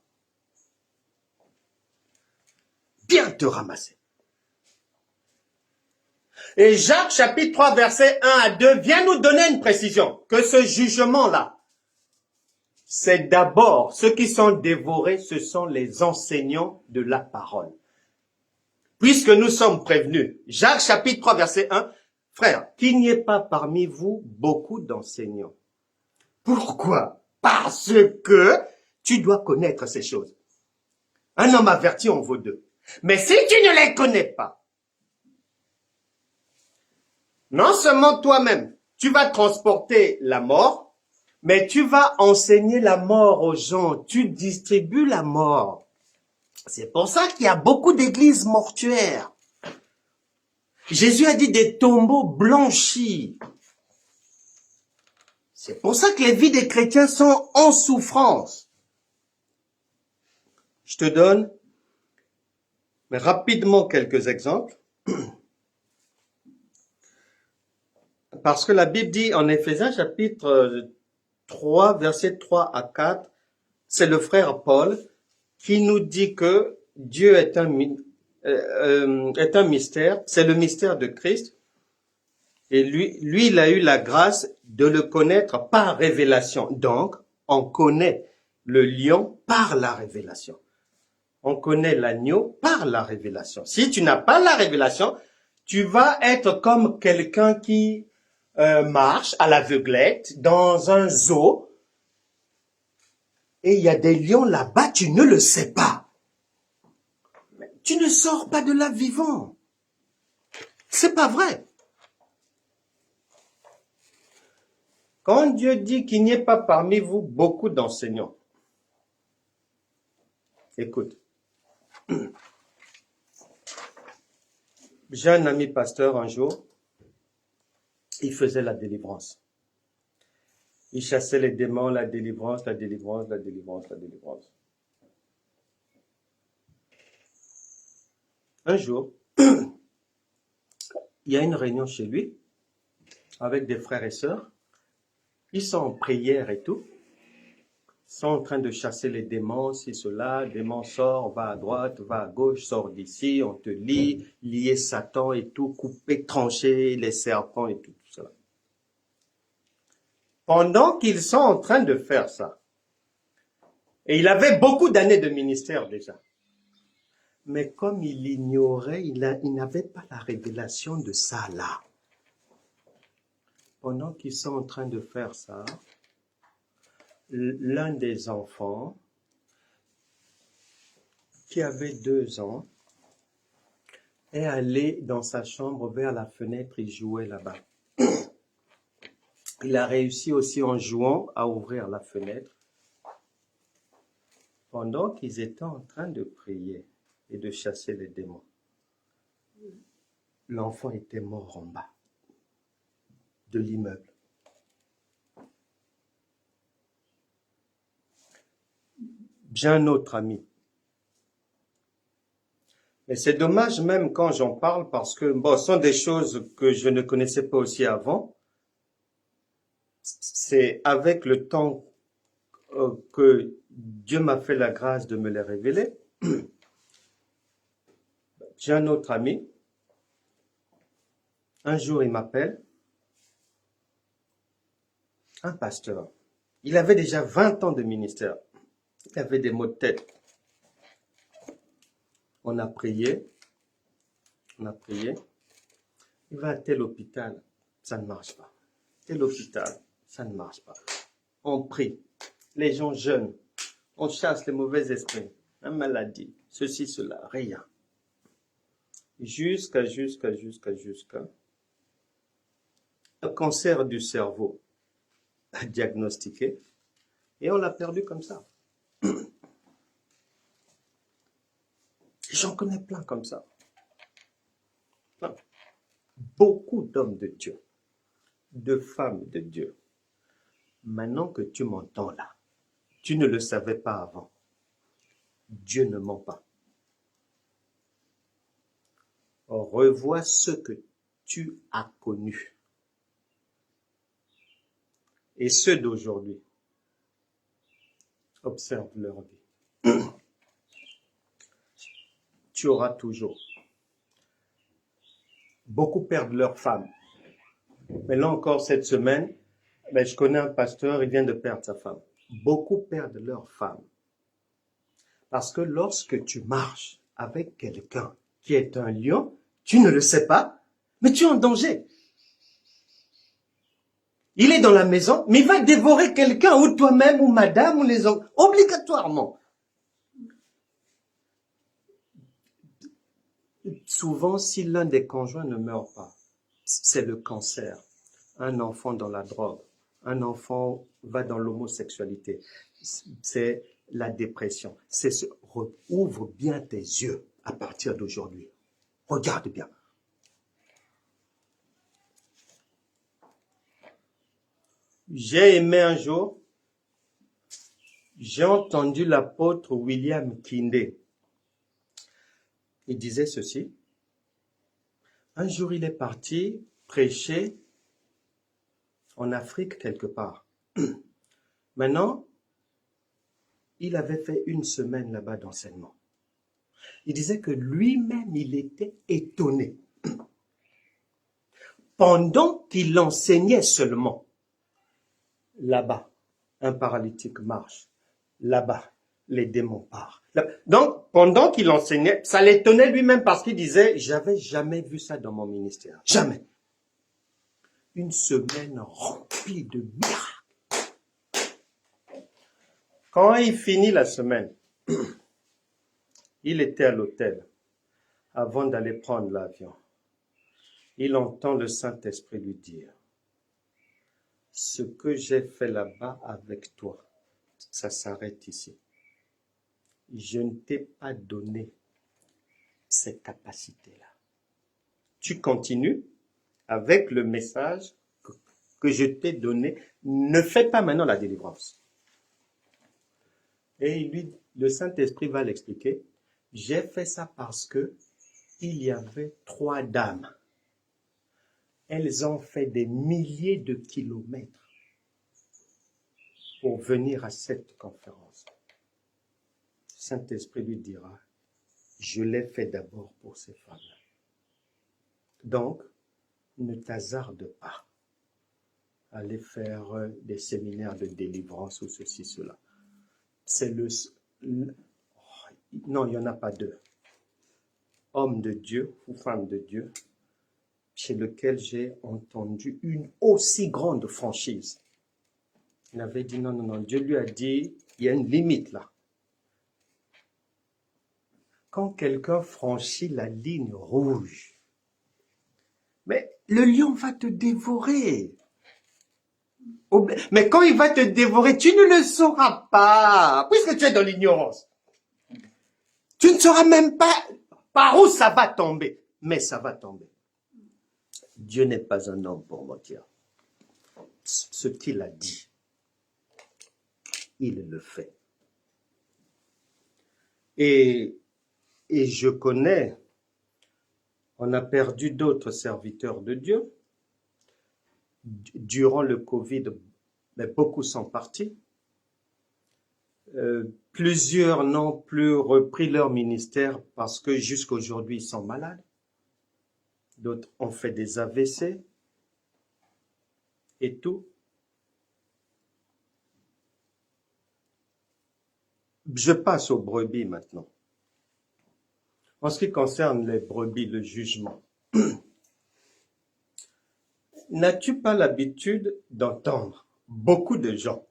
Bien te ramasser. Et Jacques chapitre 3 verset 1 à 2 vient nous donner une précision, que ce jugement-là, c'est d'abord ceux qui sont dévorés, ce sont les enseignants de la parole. Puisque nous sommes prévenus, Jacques chapitre 3 verset 1, frère, qu'il n'y ait pas parmi vous beaucoup d'enseignants. Pourquoi? Parce que tu dois connaître ces choses. Un homme averti en vaut deux. Mais si tu ne les connais pas, non seulement toi-même, tu vas transporter la mort, mais tu vas enseigner la mort aux gens. Tu distribues la mort. C'est pour ça qu'il y a beaucoup d'églises mortuaires. Jésus a dit des tombeaux blanchis. C'est pour ça que les vies des chrétiens sont en souffrance. Je te donne rapidement quelques exemples. Parce que la Bible dit en Éphésiens chapitre 3, versets 3 à 4, c'est le frère Paul qui nous dit que Dieu est un mystère, c'est le mystère de Christ. Et lui, il a eu la grâce de le connaître par révélation. Donc, on connaît le lion par la révélation. On connaît l'agneau par la révélation. Si tu n'as pas la révélation, tu vas être comme quelqu'un qui marche à l'aveuglette dans un zoo et il y a des lions là-bas, tu ne le sais pas. Tu ne sors pas de là vivant. C'est pas vrai. Quand Dieu dit qu'il n'y ait pas parmi vous beaucoup d'enseignants, écoute, j'ai un ami pasteur un jour, il faisait la délivrance. Il chassait les démons, la délivrance, la délivrance, la délivrance, la délivrance. Un jour, il y a une réunion chez lui avec des frères et sœurs. Ils sont en prière et tout. Ils sont en train de chasser les démons, si cela, démon sort, va à droite, va à gauche, sort d'ici, on te lie, lier Satan et tout, couper, trancher les serpents et tout cela. Pendant qu'ils sont en train de faire ça, et il avait beaucoup d'années de ministère déjà, mais comme il ignorait, il n'avait pas la révélation de ça là. Pendant qu'ils sont en train de faire ça, l'un des enfants, qui avait 2 ans, est allé dans sa chambre vers la fenêtre, il jouait là-bas. Il a réussi aussi en jouant à ouvrir la fenêtre. Pendant qu'ils étaient en train de prier et de chasser les démons, l'enfant était mort en bas de l'immeuble. J'ai un autre ami. Mais c'est dommage même quand j'en parle parce que, bon, ce sont des choses que je ne connaissais pas aussi avant. C'est avec le temps que Dieu m'a fait la grâce de me les révéler. J'ai un autre ami. Un jour, il m'appelle. Un pasteur. Il avait déjà 20 ans de ministère. Il avait des maux de tête. On a prié. Il va à tel hôpital. Ça ne marche pas. Tel hôpital. Ça ne marche pas. On prie. Les gens jeûnent. On chasse les mauvais esprits. La maladie. Ceci, cela. Rien. Jusqu'à un cancer du cerveau diagnostiqué. Et on l'a perdu comme ça. J'en connais plein comme ça. Non. Beaucoup d'hommes de Dieu, de femmes de Dieu, maintenant que tu m'entends là, tu ne le savais pas avant. Dieu ne ment pas. Revois ce que tu as connu et ceux d'aujourd'hui. Observe leur vie. Tu auras toujours. Beaucoup perdent leur femme. Mais là encore, cette semaine, je connais un pasteur, il vient de perdre sa femme. Beaucoup perdent leur femme. Parce que lorsque tu marches avec quelqu'un qui est un lion, tu ne le sais pas, mais tu es en danger. Il est dans la maison, mais il va dévorer quelqu'un, ou toi-même, ou madame, ou les hommes, obligatoirement. Souvent, si l'un des conjoints ne meurt pas, c'est le cancer. Un enfant dans la drogue, un enfant va dans l'homosexualité, c'est la dépression. Ouvre bien tes yeux à partir d'aujourd'hui. Regarde bien. J'ai aimé un jour, j'ai entendu l'apôtre William Kindé. Il disait ceci. Un jour, il est parti prêcher en Afrique quelque part. Maintenant, il avait fait 1 semaine là-bas d'enseignement. Il disait que lui-même, il était étonné. Pendant qu'il enseignait seulement, là-bas, un paralytique marche. Là-bas, les démons partent. Donc, pendant qu'il enseignait, ça l'étonnait lui-même parce qu'il disait, j'avais jamais vu ça dans mon ministère. Jamais. 1 semaine remplie de miracles. Quand il finit la semaine, il était à l'hôtel avant d'aller prendre l'avion. Il entend le Saint-Esprit lui dire, ce que j'ai fait là-bas avec toi, ça s'arrête ici. Je ne t'ai pas donné cette capacité-là. Tu continues avec le message que je t'ai donné. Ne fais pas maintenant la délivrance. Et le Saint-Esprit va l'expliquer. J'ai fait ça parce que il y avait 3 dames. Elles ont fait des milliers de kilomètres pour venir à cette conférence. Le Saint-Esprit lui dira, je l'ai fait d'abord pour ces femmes-là. Donc, ne t'hasarde pas à aller faire des séminaires de délivrance ou ceci, cela. C'est non, il n'y en a pas 2. Homme de Dieu ou femme de Dieu, chez lequel j'ai entendu une aussi grande franchise. Il avait dit non, Dieu lui a dit, il y a une limite là. Quand quelqu'un franchit la ligne rouge, mais le lion va te dévorer. Mais quand il va te dévorer, tu ne le sauras pas, puisque tu es dans l'ignorance. Tu ne sauras même pas par où ça va tomber, mais ça va tomber. Dieu n'est pas un homme pour mentir. Ce qu'il a dit, il le fait. Et je connais, on a perdu d'autres serviteurs de Dieu. Durant le Covid, mais beaucoup sont partis. Plusieurs n'ont plus repris leur ministère parce que jusqu'à aujourd'hui, ils sont malades. D'autres ont fait des AVC et tout. Je passe aux brebis maintenant. En ce qui concerne les brebis, le jugement. N'as-tu pas l'habitude d'entendre beaucoup de gens?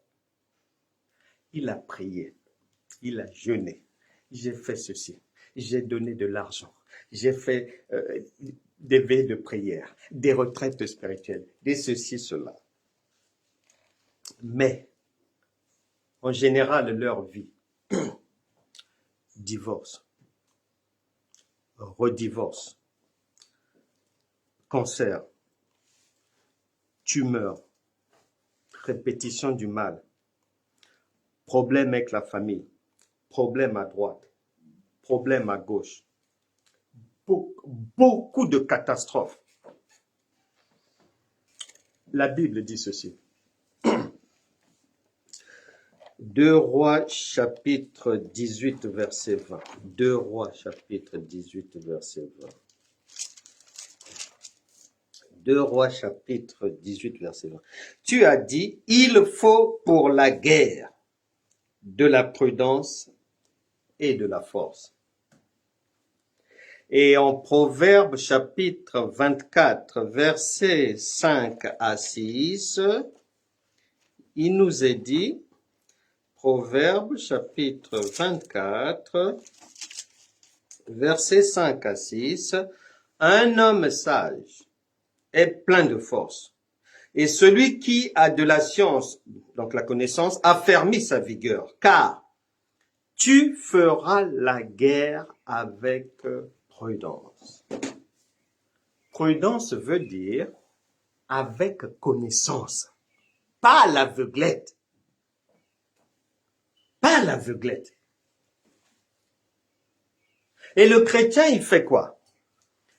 Il a prié, il a jeûné, j'ai fait ceci, j'ai donné de l'argent, j'ai fait des veilles de prière, des retraites spirituelles, des ceci, cela. Mais, en général, leur vie, divorce, redivorce, cancer, tumeur, répétition du mal, problème avec la famille, problème à droite, problème à gauche, beaucoup de catastrophes. La Bible dit ceci. 2 Rois chapitre 18 verset 20. 2 Rois chapitre 18 verset 20. 2 Rois chapitre 18 verset 20. Tu as dit, il faut pour la guerre de la prudence et de la force. Et en Proverbe chapitre 24 verset 5 à 6, il nous est dit, Proverbe chapitre 24 verset 5 à 6, un homme sage est plein de force. Et celui qui a de la science, donc la connaissance, affermit sa vigueur. Car tu feras la guerre avec prudence. Prudence veut dire avec connaissance. Pas l'aveuglette. Pas l'aveuglette. Et le chrétien, il fait quoi?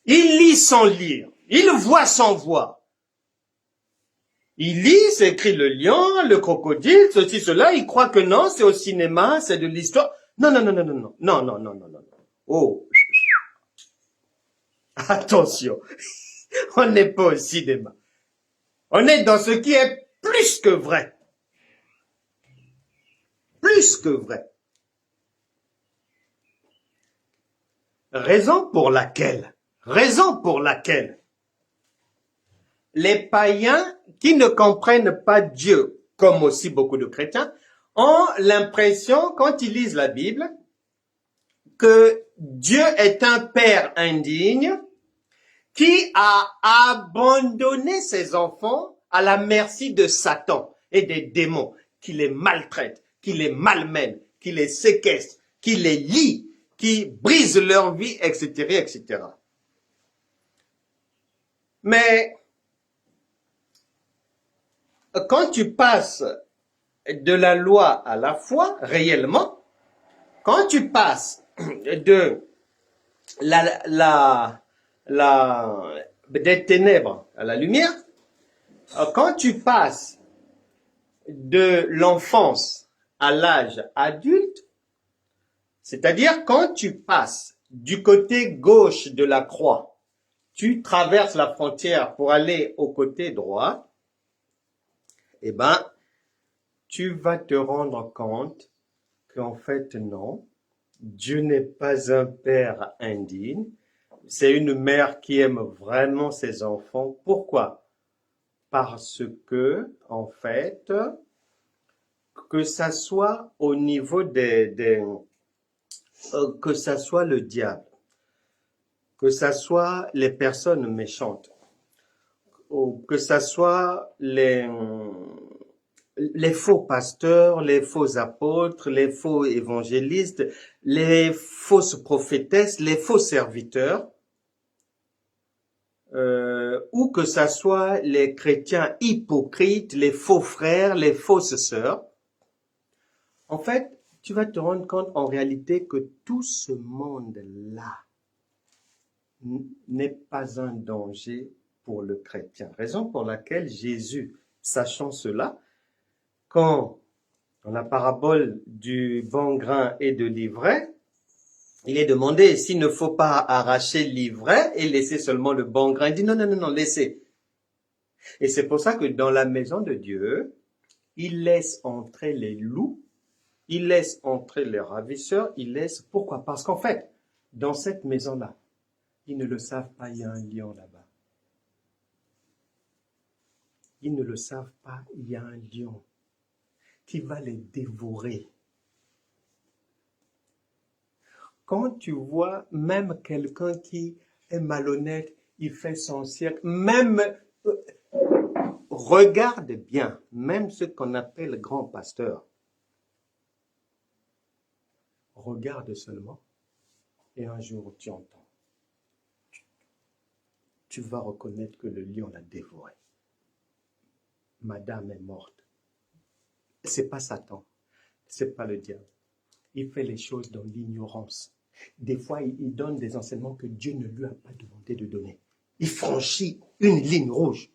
Il lit sans lire. Il voit sans voir. Il lit, c'est écrit le lion, le crocodile, ceci, cela. Il croit que non, c'est au cinéma, c'est de l'histoire. Non, non, non, non, non, non, non, non, non, non, non. Oh, attention, on n'est pas au cinéma. On est dans ce qui est plus que vrai. Plus que vrai. Raison pour laquelle les païens qui ne comprennent pas Dieu, comme aussi beaucoup de chrétiens, ont l'impression, quand ils lisent la Bible, que Dieu est un père indigne qui a abandonné ses enfants à la merci de Satan et des démons, qui les maltraitent, qui les malmènent, qui les séquestrent, qui les lient, qui brisent leur vie, etc., etc. Mais quand tu passes de la loi à la foi, réellement, quand tu passes de des ténèbres à la lumière, quand tu passes de l'enfance à l'âge adulte, c'est-à-dire quand tu passes du côté gauche de la croix, tu traverses la frontière pour aller au côté droit, eh ben, tu vas te rendre compte qu'en fait, non, Dieu n'est pas un père indigne, c'est une mère qui aime vraiment ses enfants. Pourquoi? Parce que, en fait, que ça soit au niveau que ça soit le diable, que ça soit les personnes méchantes, ou que ça soit les faux pasteurs, les faux apôtres, les faux évangélistes, les fausses prophétesses, les faux serviteurs, ou que ça soit les chrétiens hypocrites, les faux frères, les fausses sœurs. En fait, tu vas te rendre compte en réalité que tout ce monde-là n'est pas un danger pour le chrétien. Raison pour laquelle Jésus, sachant cela, quand dans la parabole du bon grain et de l'ivraie, il est demandé s'il ne faut pas arracher l'ivraie et laisser seulement le bon grain. Il dit non, non, non, non, laissez. Et c'est pour ça que dans la maison de Dieu, il laisse entrer les loups, il laisse entrer les ravisseurs, il laisse... Pourquoi? Parce qu'en fait, dans cette maison-là, ils ne le savent pas, il y a un lion là-bas. Ils ne le savent pas, il y a un lion qui va les dévorer. Quand tu vois même quelqu'un qui est malhonnête, il fait son cirque, même, regarde bien, même ce qu'on appelle grand pasteur, regarde seulement et un jour tu entends. tu vas reconnaître que le lion l'a dévoré. Madame est morte. C'est pas Satan, c'est pas le diable. Il fait les choses dans l'ignorance. Des fois, il donne des enseignements que Dieu ne lui a pas demandé de donner. Il franchit une ligne rouge.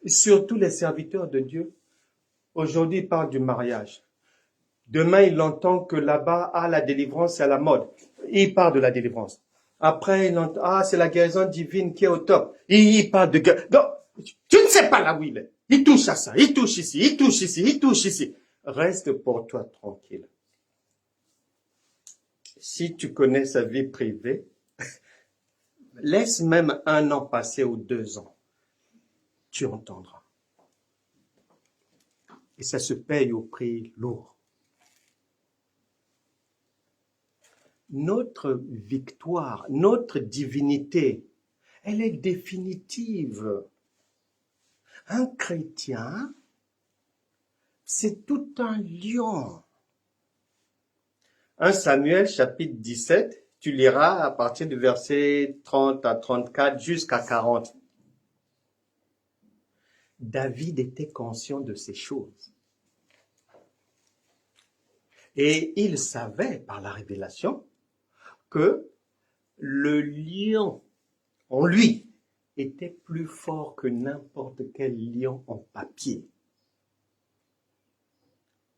Surtout les serviteurs de Dieu. Aujourd'hui, il parle du mariage. Demain, il entend que là-bas, la délivrance, c'est à la mode. Il parle de la délivrance. Après, il entend, c'est la guérison divine qui est au top. Il parle de guérison. Donc, tu ne sais pas là où il est. Il touche à ça, il touche ici, il touche ici, il touche ici. Reste pour toi tranquille. Si tu connais sa vie privée, laisse même 1 an passer ou 2 ans. Tu entendras. Et ça se paye au prix lourd. Notre victoire, notre divinité, elle est définitive. Un chrétien, c'est tout un lion. 1 Samuel chapitre 17, tu liras à partir du verset 30 à 34 jusqu'à 40. David était conscient de ces choses. Et il savait par la révélation que le lion en lui était plus fort que n'importe quel lion en papier.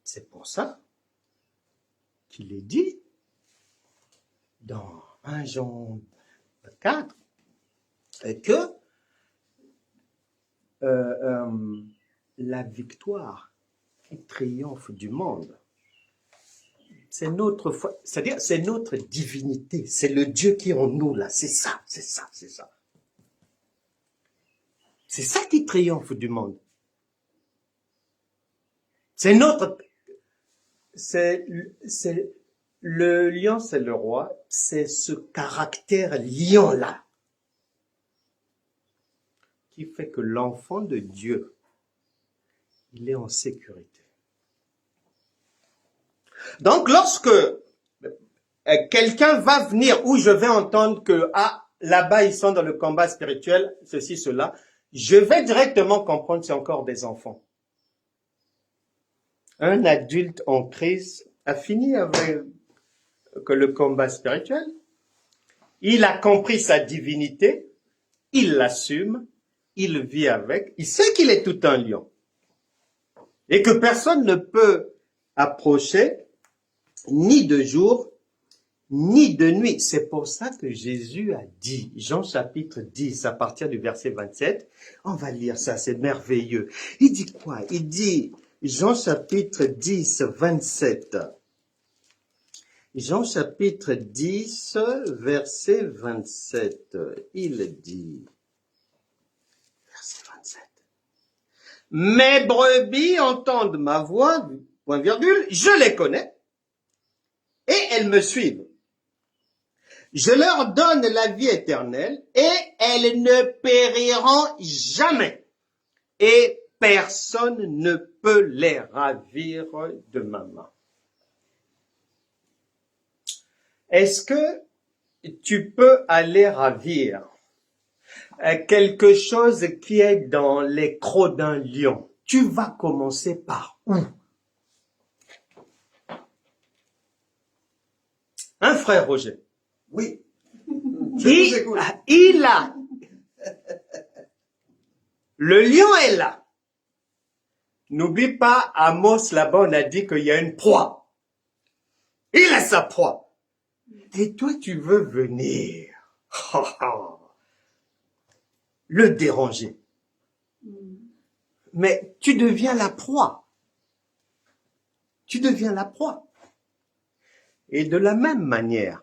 C'est pour ça qu'il est dit dans 1 Jean 4 que la victoire qui triomphe du monde, c'est notre foi, c'est-à-dire c'est notre divinité, c'est le Dieu qui est en nous là, c'est ça, c'est ça, c'est ça. C'est ça qui triomphe du monde. C'est notre, c'est le lion, c'est le roi, c'est ce caractère lion-là qui fait que l'enfant de Dieu, il est en sécurité. Donc, lorsque quelqu'un va venir où je vais entendre que, là-bas, ils sont dans le combat spirituel, ceci, cela, je vais directement comprendre que c'est encore des enfants. Un adulte en crise a fini avec que le combat spirituel. Il a compris sa divinité, il l'assume, il vit avec, il sait qu'il est tout un lion. Et que personne ne peut approcher ni de jour, ni de nuit. C'est pour ça que Jésus a dit, Jean chapitre 10, à partir du verset 27, on va lire ça, c'est merveilleux. Il dit quoi? Il dit, Jean chapitre 10, 27. Jean chapitre 10, verset 27. Il dit, verset 27. Mes brebis entendent ma voix, point virgule, je les connais, et elles me suivent. Je leur donne la vie éternelle, et elles ne périront jamais. Et personne ne peut les ravir de ma main. Est-ce que tu peux aller ravir quelque chose qui est dans les crocs d'un lion? Tu vas commencer par où? Un frère Roger. Oui. Il a. Le lion est là. N'oublie pas, Amos, là-bas, on a dit qu'il y a une proie. Il a sa proie. Et toi, tu veux venir le déranger. Mais tu deviens la proie. Tu deviens la proie. Et de la même manière,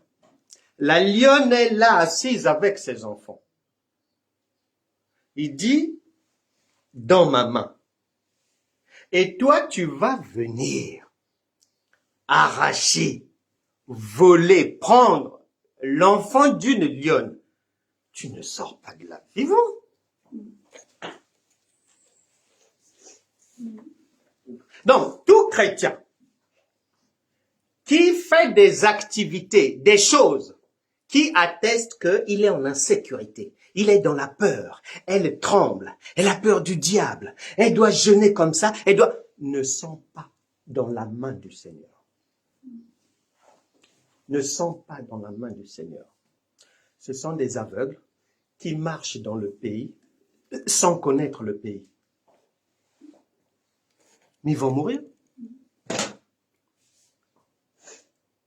la lionne est là assise avec ses enfants. Il dit, dans ma main. Et toi, tu vas venir arracher, voler, prendre l'enfant d'une lionne. Tu ne sors pas de là vivant. Donc, tout chrétien qui fait des activités, des choses qui atteste qu'il est en insécurité. Il est dans la peur. Elle tremble. Elle a peur du diable. Elle doit jeûner comme ça. Ne sont pas dans la main du Seigneur. Ne sont pas dans la main du Seigneur. Ce sont des aveugles qui marchent dans le pays sans connaître le pays. Mais ils vont mourir.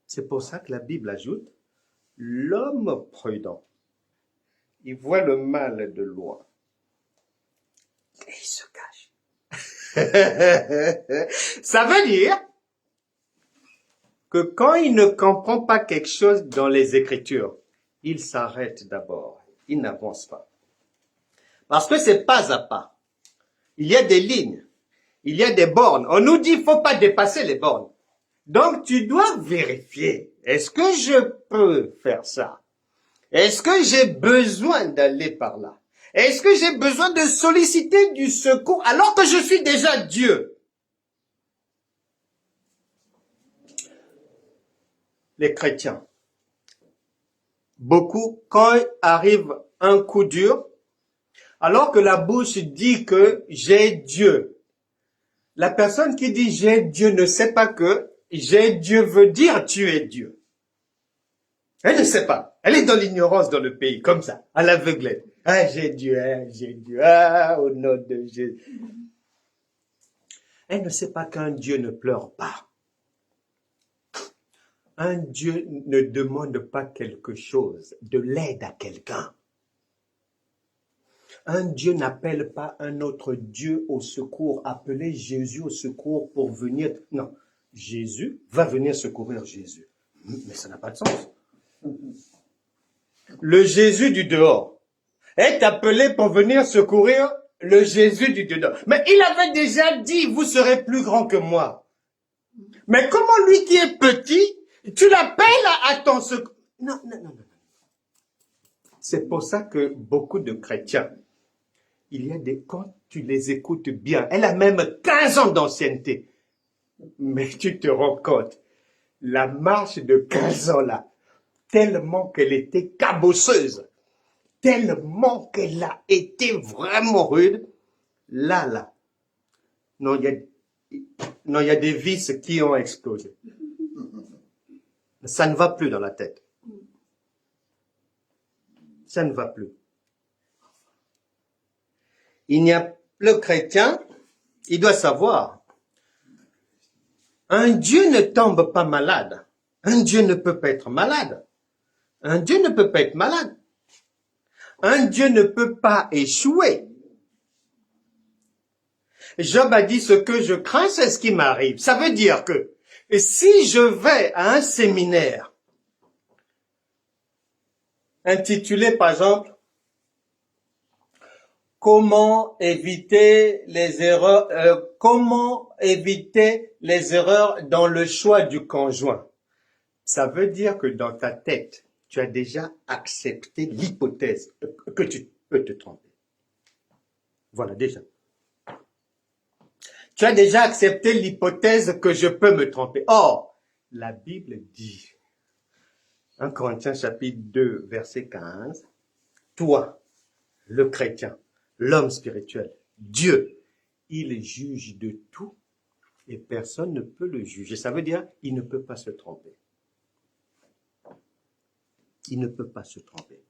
C'est pour ça que la Bible ajoute, l'homme prudent, il voit le mal de loin et il se cache. Ça veut dire que quand il ne comprend pas quelque chose dans les Écritures, il s'arrête d'abord, il n'avance pas. Parce que c'est pas à pas. Il y a des lignes, il y a des bornes. On nous dit il faut pas dépasser les bornes. Donc tu dois vérifier, est-ce que je peux faire ça? Est-ce que j'ai besoin d'aller par là? Est-ce que j'ai besoin de solliciter du secours alors que je suis déjà Dieu? Les chrétiens, beaucoup, quand arrive un coup dur, alors que la bouche dit que j'ai Dieu, la personne qui dit j'ai Dieu ne sait pas que j'ai Dieu veut dire tu es Dieu. Elle ne sait pas. Elle est dans l'ignorance dans le pays, comme ça, à l'aveuglette. Ah, j'ai Dieu, ah, au nom de Jésus. Elle ne sait pas qu'un Dieu ne pleure pas. Un Dieu ne demande pas quelque chose, de l'aide à quelqu'un. Un Dieu n'appelle pas un autre Dieu au secours, appeler Jésus au secours pour venir. Non, Jésus va venir secourir Jésus. Mais ça n'a pas de sens. Le Jésus du dehors est appelé pour venir secourir le Jésus du dedans. Mais il avait déjà dit, vous serez plus grand que moi. Mais comment lui qui est petit, tu l'appelles à ton secours? Non. C'est pour ça que beaucoup de chrétiens, il y a des, quand tu les écoutes bien, elle a même 15 ans d'ancienneté. Mais tu te rends compte, la marche de 15 ans là, tellement qu'elle était cabosseuse, tellement qu'elle a été vraiment rude, là, non, il y a des vis qui ont explosé. Ça ne va plus dans la tête. Ça ne va plus. Le chrétien, il doit savoir, un Dieu ne tombe pas malade. Un Dieu ne peut pas être malade. Un Dieu ne peut pas être malade. Un Dieu ne peut pas échouer. Job a dit, ce que je crains, c'est ce qui m'arrive. Ça veut dire que si je vais à un séminaire intitulé, par exemple, comment éviter les erreurs dans le choix du conjoint. Ça veut dire que dans ta tête, tu as déjà accepté l'hypothèse que tu peux te tromper. Voilà, déjà. Tu as déjà accepté l'hypothèse que je peux me tromper. Or, la Bible dit, 1 Corinthiens chapitre 2, verset 15, toi, le chrétien, l'homme spirituel, Dieu, il juge de tout et personne ne peut le juger. Ça veut dire, il ne peut pas se tromper. Il ne peut pas se tromper.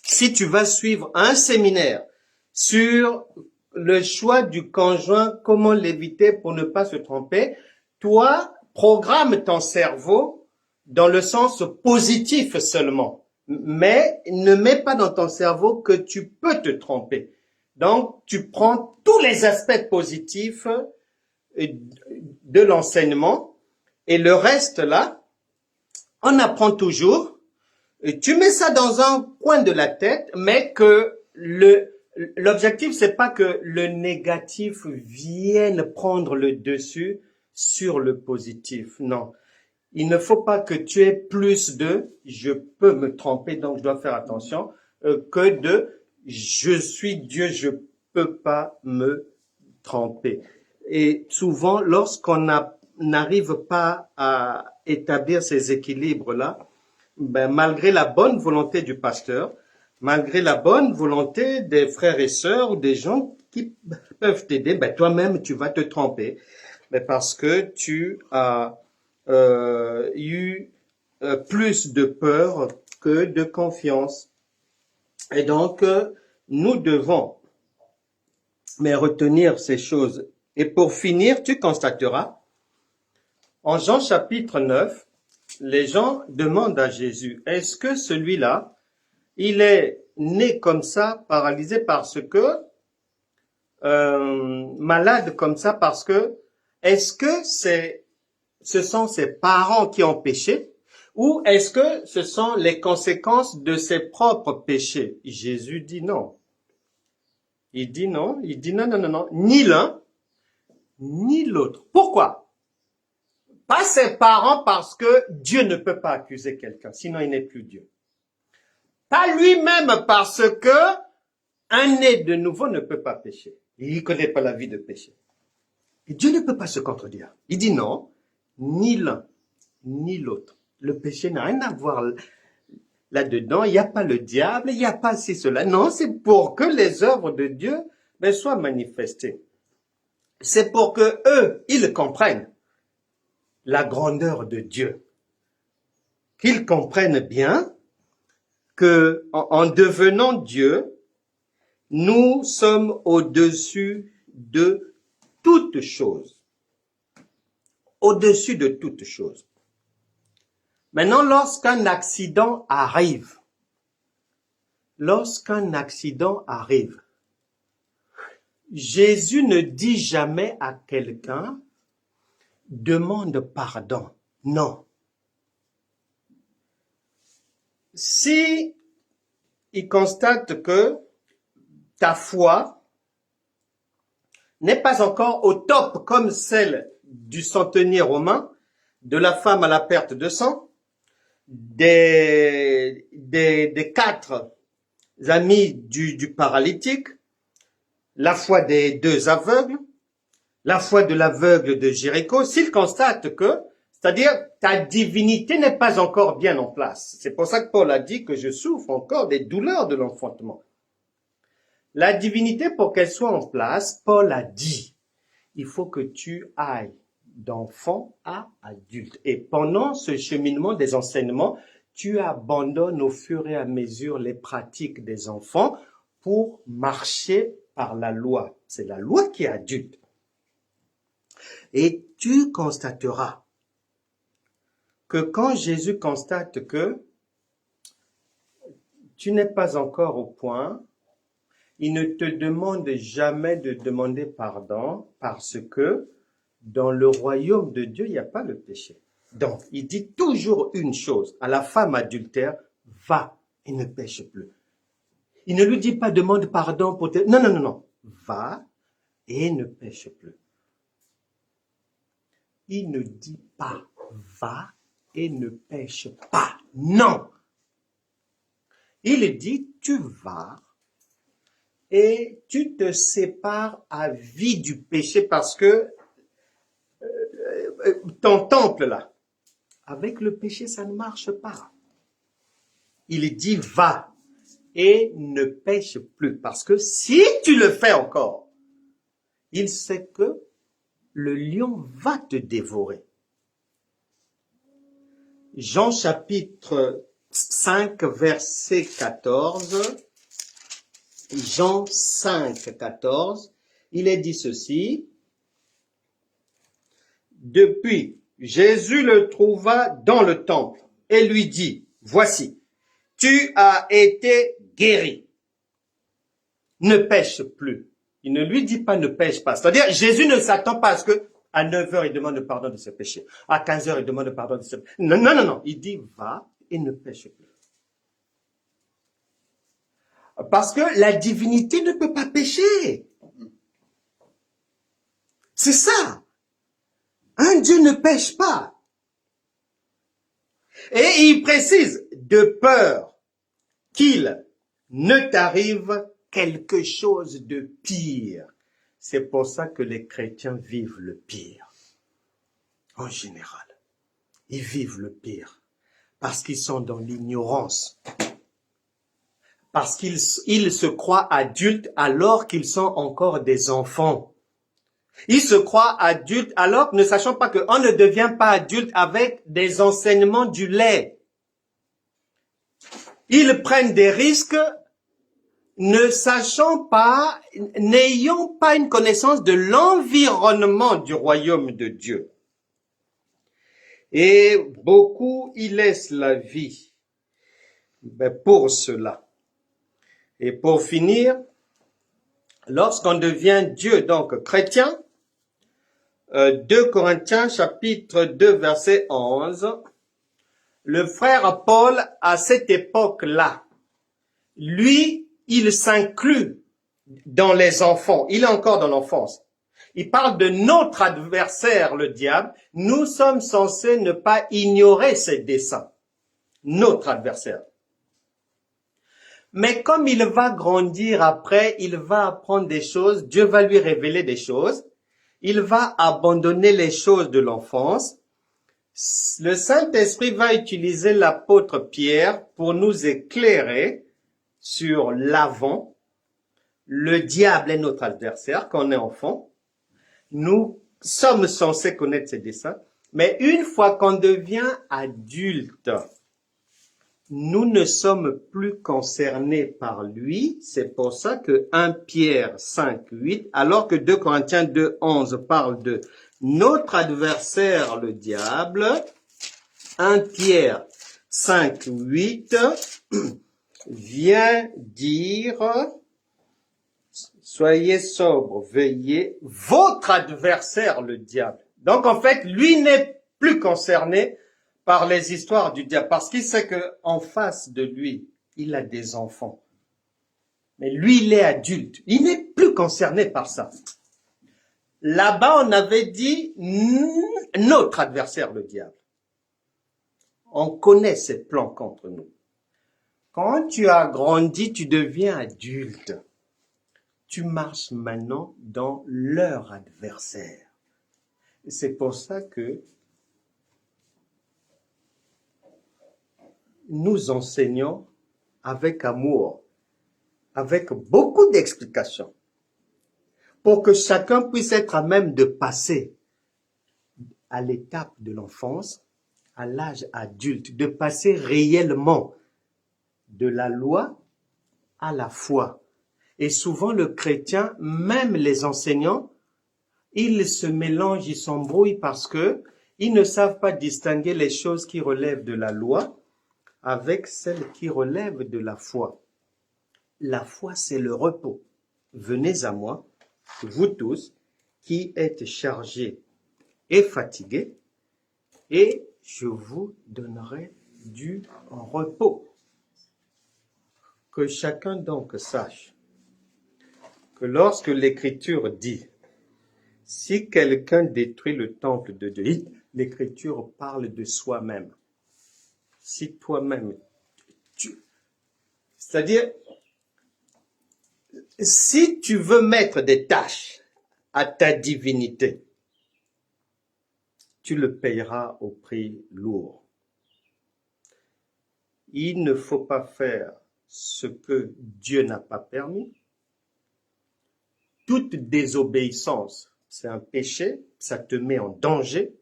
Si tu vas suivre un séminaire sur le choix du conjoint, comment l'éviter pour ne pas se tromper, toi, programme ton cerveau dans le sens positif seulement. Mais ne mets pas dans ton cerveau que tu peux te tromper. Donc, tu prends tous les aspects positifs de l'enseignement et le reste là, on apprend toujours. Tu mets ça dans un coin de la tête, mais que l'objectif, c'est pas que le négatif vienne prendre le dessus sur le positif. Non. Il ne faut pas que tu aies plus de « je peux me tromper, donc je dois faire attention » que de « je suis Dieu, je peux pas me tromper ». Et souvent, lorsqu'on n'arrive pas à établir ces équilibres-là, malgré la bonne volonté du pasteur, malgré la bonne volonté des frères et sœurs ou des gens qui peuvent t'aider, toi-même, tu vas te tromper. Mais parce que tu as eu plus de peur que de confiance. Et donc, nous devons retenir ces choses. Et pour finir, tu constateras, en Jean chapitre 9, les gens demandent à Jésus, est-ce que celui-là, il est né comme ça, paralysé parce que, malade comme ça parce que, est-ce que ce sont ses parents qui ont péché ou est-ce que ce sont les conséquences de ses propres péchés? Jésus dit non. Il dit non, non, ni l'un, ni l'autre. Pourquoi? Pas ses parents parce que Dieu ne peut pas accuser quelqu'un, sinon il n'est plus Dieu. Pas lui-même parce que un né de nouveau ne peut pas pécher. Il ne connaît pas la vie de péché. Et Dieu ne peut pas se contredire. Il dit non, ni l'un, ni l'autre. Le péché n'a rien à voir là-dedans. Il n'y a pas le diable, il n'y a pas cela. Non, c'est pour que les œuvres de Dieu soient manifestées. C'est pour que eux, ils comprennent la grandeur de Dieu. Qu'ils comprennent bien que en devenant Dieu, nous sommes au-dessus de toute chose. Au-dessus de toute chose. Maintenant, lorsqu'un accident arrive, Jésus ne dit jamais à quelqu'un, demande pardon. Non. Si il constate que ta foi n'est pas encore au top comme celle du centenier romain, de la femme à la perte de sang, des 4 amis du paralytique, la foi des 2 aveugles, la foi de l'aveugle de Jéricho, s'il constate que, c'est-à-dire ta divinité n'est pas encore bien en place. C'est pour ça que Paul a dit que je souffre encore des douleurs de l'enfantement. La divinité, pour qu'elle soit en place, Paul a dit, il faut que tu ailles d'enfant à adulte. Et pendant ce cheminement des enseignements, tu abandonnes au fur et à mesure les pratiques des enfants pour marcher par la loi. C'est la loi qui est adulte. Et tu constateras que quand Jésus constate que tu n'es pas encore au point, il ne te demande jamais de demander pardon parce que dans le royaume de Dieu, il n'y a pas le péché. Donc, il dit toujours une chose à la femme adultère, va et ne pêche plus. Il ne lui dit pas demande pardon pour te... Non. Va et ne pêche plus. Il ne dit pas va et ne pêche pas. Non. Il dit tu vas et tu te sépares à vie du péché parce que ton temple là, avec le péché, ça ne marche pas. Il dit va et ne pêche plus parce que si tu le fais encore, il sait que le lion va te dévorer. Jean chapitre 5 verset 14, Jean 5, 14, il est dit ceci, depuis, Jésus le trouva dans le temple et lui dit, voici, tu as été guéri, ne pêche plus. Il ne lui dit pas ne pêche pas. C'est-à-dire, Jésus ne s'attend pas à ce que à 9h, il demande pardon de ses péchés. À 15h, il demande pardon de ses péchés. Non. Il dit, va et ne pêche plus. Parce que la divinité ne peut pas pécher. C'est ça. Un Dieu ne pêche pas. Et il précise, de peur qu'il ne t'arrive quelque chose de pire. C'est pour ça que les chrétiens vivent le pire. En général, ils vivent le pire. Parce qu'ils sont dans l'ignorance. Parce qu'ils se croient adultes alors qu'ils sont encore des enfants. Ils se croient adultes alors ne sachant pas qu'on ne devient pas adulte avec des enseignements du lait. Ils prennent des risques ne sachant pas, n'ayant pas une connaissance de l'environnement du royaume de Dieu. Et beaucoup y laissent la vie pour cela. Et pour finir, lorsqu'on devient Dieu, donc chrétien, 2 Corinthiens chapitre 2 verset 11, le frère Paul à cette époque-là, lui, il s'inclut dans les enfants, il est encore dans l'enfance. Il parle de notre adversaire, le diable. Nous sommes censés ne pas ignorer ses desseins. Notre adversaire. Mais comme il va grandir après, il va apprendre des choses, Dieu va lui révéler des choses, il va abandonner les choses de l'enfance. Le Saint-Esprit va utiliser l'apôtre Pierre pour nous éclairer sur l'avant. Le diable est notre adversaire quand on est enfant. Nous sommes censés connaître ses desseins, mais une fois qu'on devient adulte, nous ne sommes plus concernés par lui. C'est pour ça que 1 Pierre 5, 8, alors que 2 Corinthiens 2, 11 parle de notre adversaire, le diable, 1 Pierre 5, 8 vient dire soyez sobres, veillez, votre adversaire, le diable. Donc, en fait, lui n'est plus concerné par les histoires du diable, parce qu'il sait qu'en face de lui, il a des enfants. Mais lui, il est adulte. Il n'est plus concerné par ça. Là-bas, on avait dit notre adversaire, le diable. On connaît ses plans contre nous. Quand tu as grandi, tu deviens adulte. Tu marches maintenant dans leur adversaire. C'est pour ça que nous enseignons avec amour, avec beaucoup d'explications, pour que chacun puisse être à même de passer à l'étape de l'enfance, à l'âge adulte, de passer réellement de la loi à la foi. Et souvent, le chrétien, même les enseignants, ils se mélangent, ils s'embrouillent parce que ils ne savent pas distinguer les choses qui relèvent de la loi avec celles qui relèvent de la foi. La foi, c'est le repos. Venez à moi, vous tous, qui êtes chargés et fatigués, et je vous donnerai du repos. Que chacun donc sache que lorsque l'Écriture dit « Si quelqu'un détruit le temple de Dieu », l'Écriture parle de soi-même. Si toi-même, c'est-à-dire, si tu veux mettre des tâches à ta divinité, tu le payeras au prix lourd. Il ne faut pas faire ce que Dieu n'a pas permis. Toute désobéissance, c'est un péché, ça te met en danger.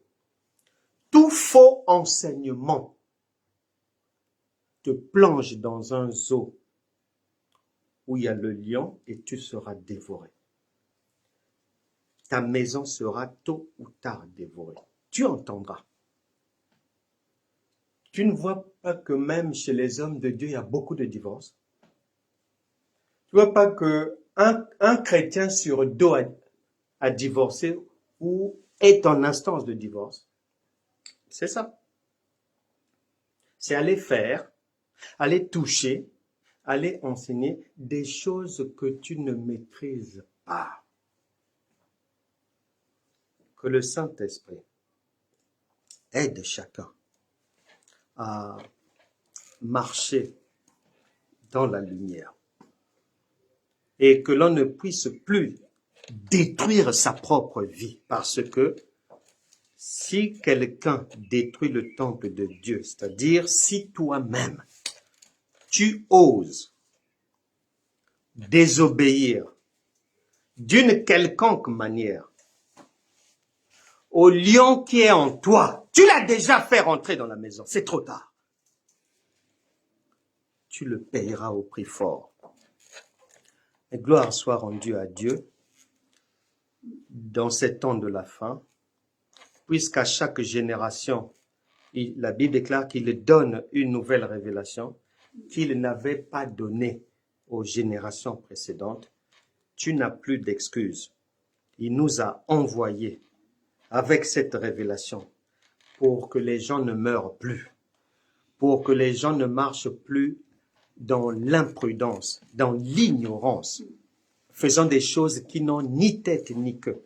Tout faux enseignement te plonge dans un zoo où il y a le lion et tu seras dévoré. Ta maison sera tôt ou tard dévorée. Tu entendras. Tu ne vois pas que même chez les hommes de Dieu, il y a beaucoup de divorces. Tu ne vois pas que un chrétien sur deux a divorcé ou est en instance de divorce. C'est ça. C'est aller faire, aller toucher, aller enseigner des choses que tu ne maîtrises pas. Que le Saint-Esprit aide chacun à marcher dans la lumière et que l'on ne puisse plus détruire sa propre vie parce que Si quelqu'un détruit le temple de Dieu, c'est-à-dire si toi-même, tu oses désobéir d'une quelconque manière au lion qui est en toi, tu l'as déjà fait rentrer dans la maison, c'est trop tard. Tu le payeras au prix fort. Et gloire soit rendue à Dieu dans ces temps de la fin, puisqu'à chaque génération, la Bible déclare qu'il donne une nouvelle révélation qu'il n'avait pas donnée aux générations précédentes. Tu n'as plus d'excuses. Il nous a envoyés avec cette révélation pour que les gens ne meurent plus, pour que les gens ne marchent plus dans l'imprudence, dans l'ignorance, faisant des choses qui n'ont ni tête ni queue,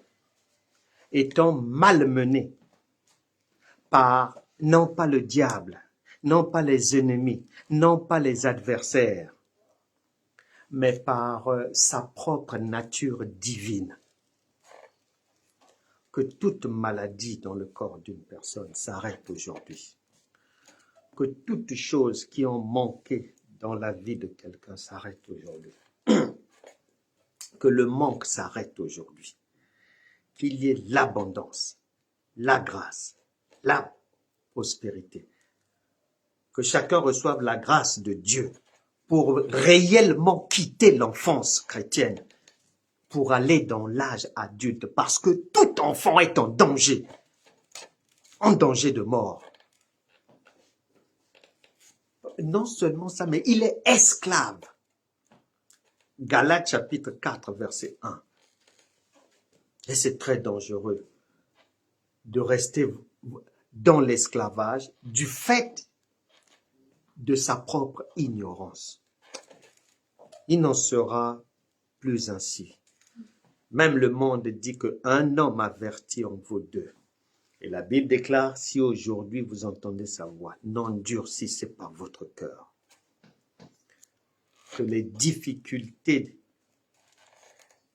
étant malmenés par non pas le diable, non pas les ennemis, non pas les adversaires, mais par sa propre nature divine. Que toute maladie dans le corps d'une personne s'arrête aujourd'hui. Que toutes choses qui ont manqué dans la vie de quelqu'un s'arrêtent aujourd'hui. Que le manque s'arrête aujourd'hui. Qu'il y ait l'abondance, la grâce, la prospérité. Que chacun reçoive la grâce de Dieu pour réellement quitter l'enfance chrétienne, pour aller dans l'âge adulte, parce que tout enfant est en danger de mort. Non seulement ça, mais il est esclave. Galates chapitre 4, verset 1. Et c'est très dangereux de rester dans l'esclavage du fait de sa propre ignorance. Il n'en sera plus ainsi. Même le monde dit qu'un homme averti en vaut deux. Et la Bible déclare, si aujourd'hui vous entendez sa voix, n'endurcissez pas votre cœur. Que les difficultés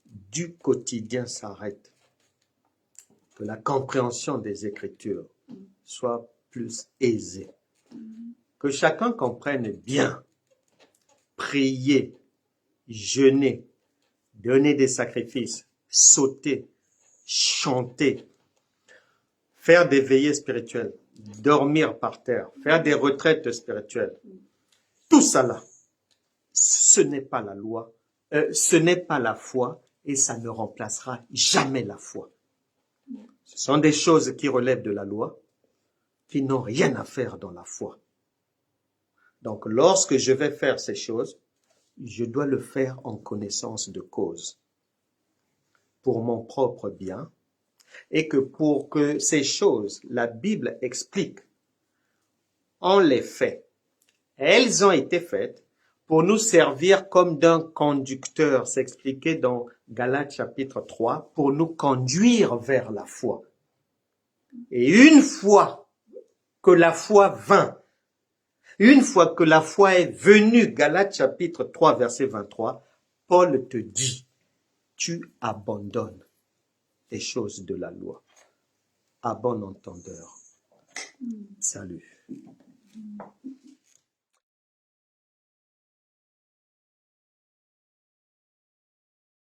du quotidien s'arrêtent. Que la compréhension des Écritures soit plus aisée. Que chacun comprenne bien, prier, jeûner, donner des sacrifices, sauter, chanter, faire des veillées spirituelles, dormir par terre, faire des retraites spirituelles. Tout ça là, ce n'est pas la loi, ce n'est pas la foi et ça ne remplacera jamais la foi. Ce sont des choses qui relèvent de la loi, qui n'ont rien à faire dans la foi. Donc lorsque je vais faire ces choses, je dois le faire en connaissance de cause, pour mon propre bien, et que pour que ces choses, la Bible explique, on les fait. Elles ont été faites pour nous servir comme d'un conducteur, c'est expliqué dans Galates chapitre 3, pour nous conduire vers la foi. Et une fois que la foi vint, une fois que la foi est venue, Galates chapitre 3, verset 23, Paul te dit, tu abandonnes les choses de la loi. À bon entendeur. Salut.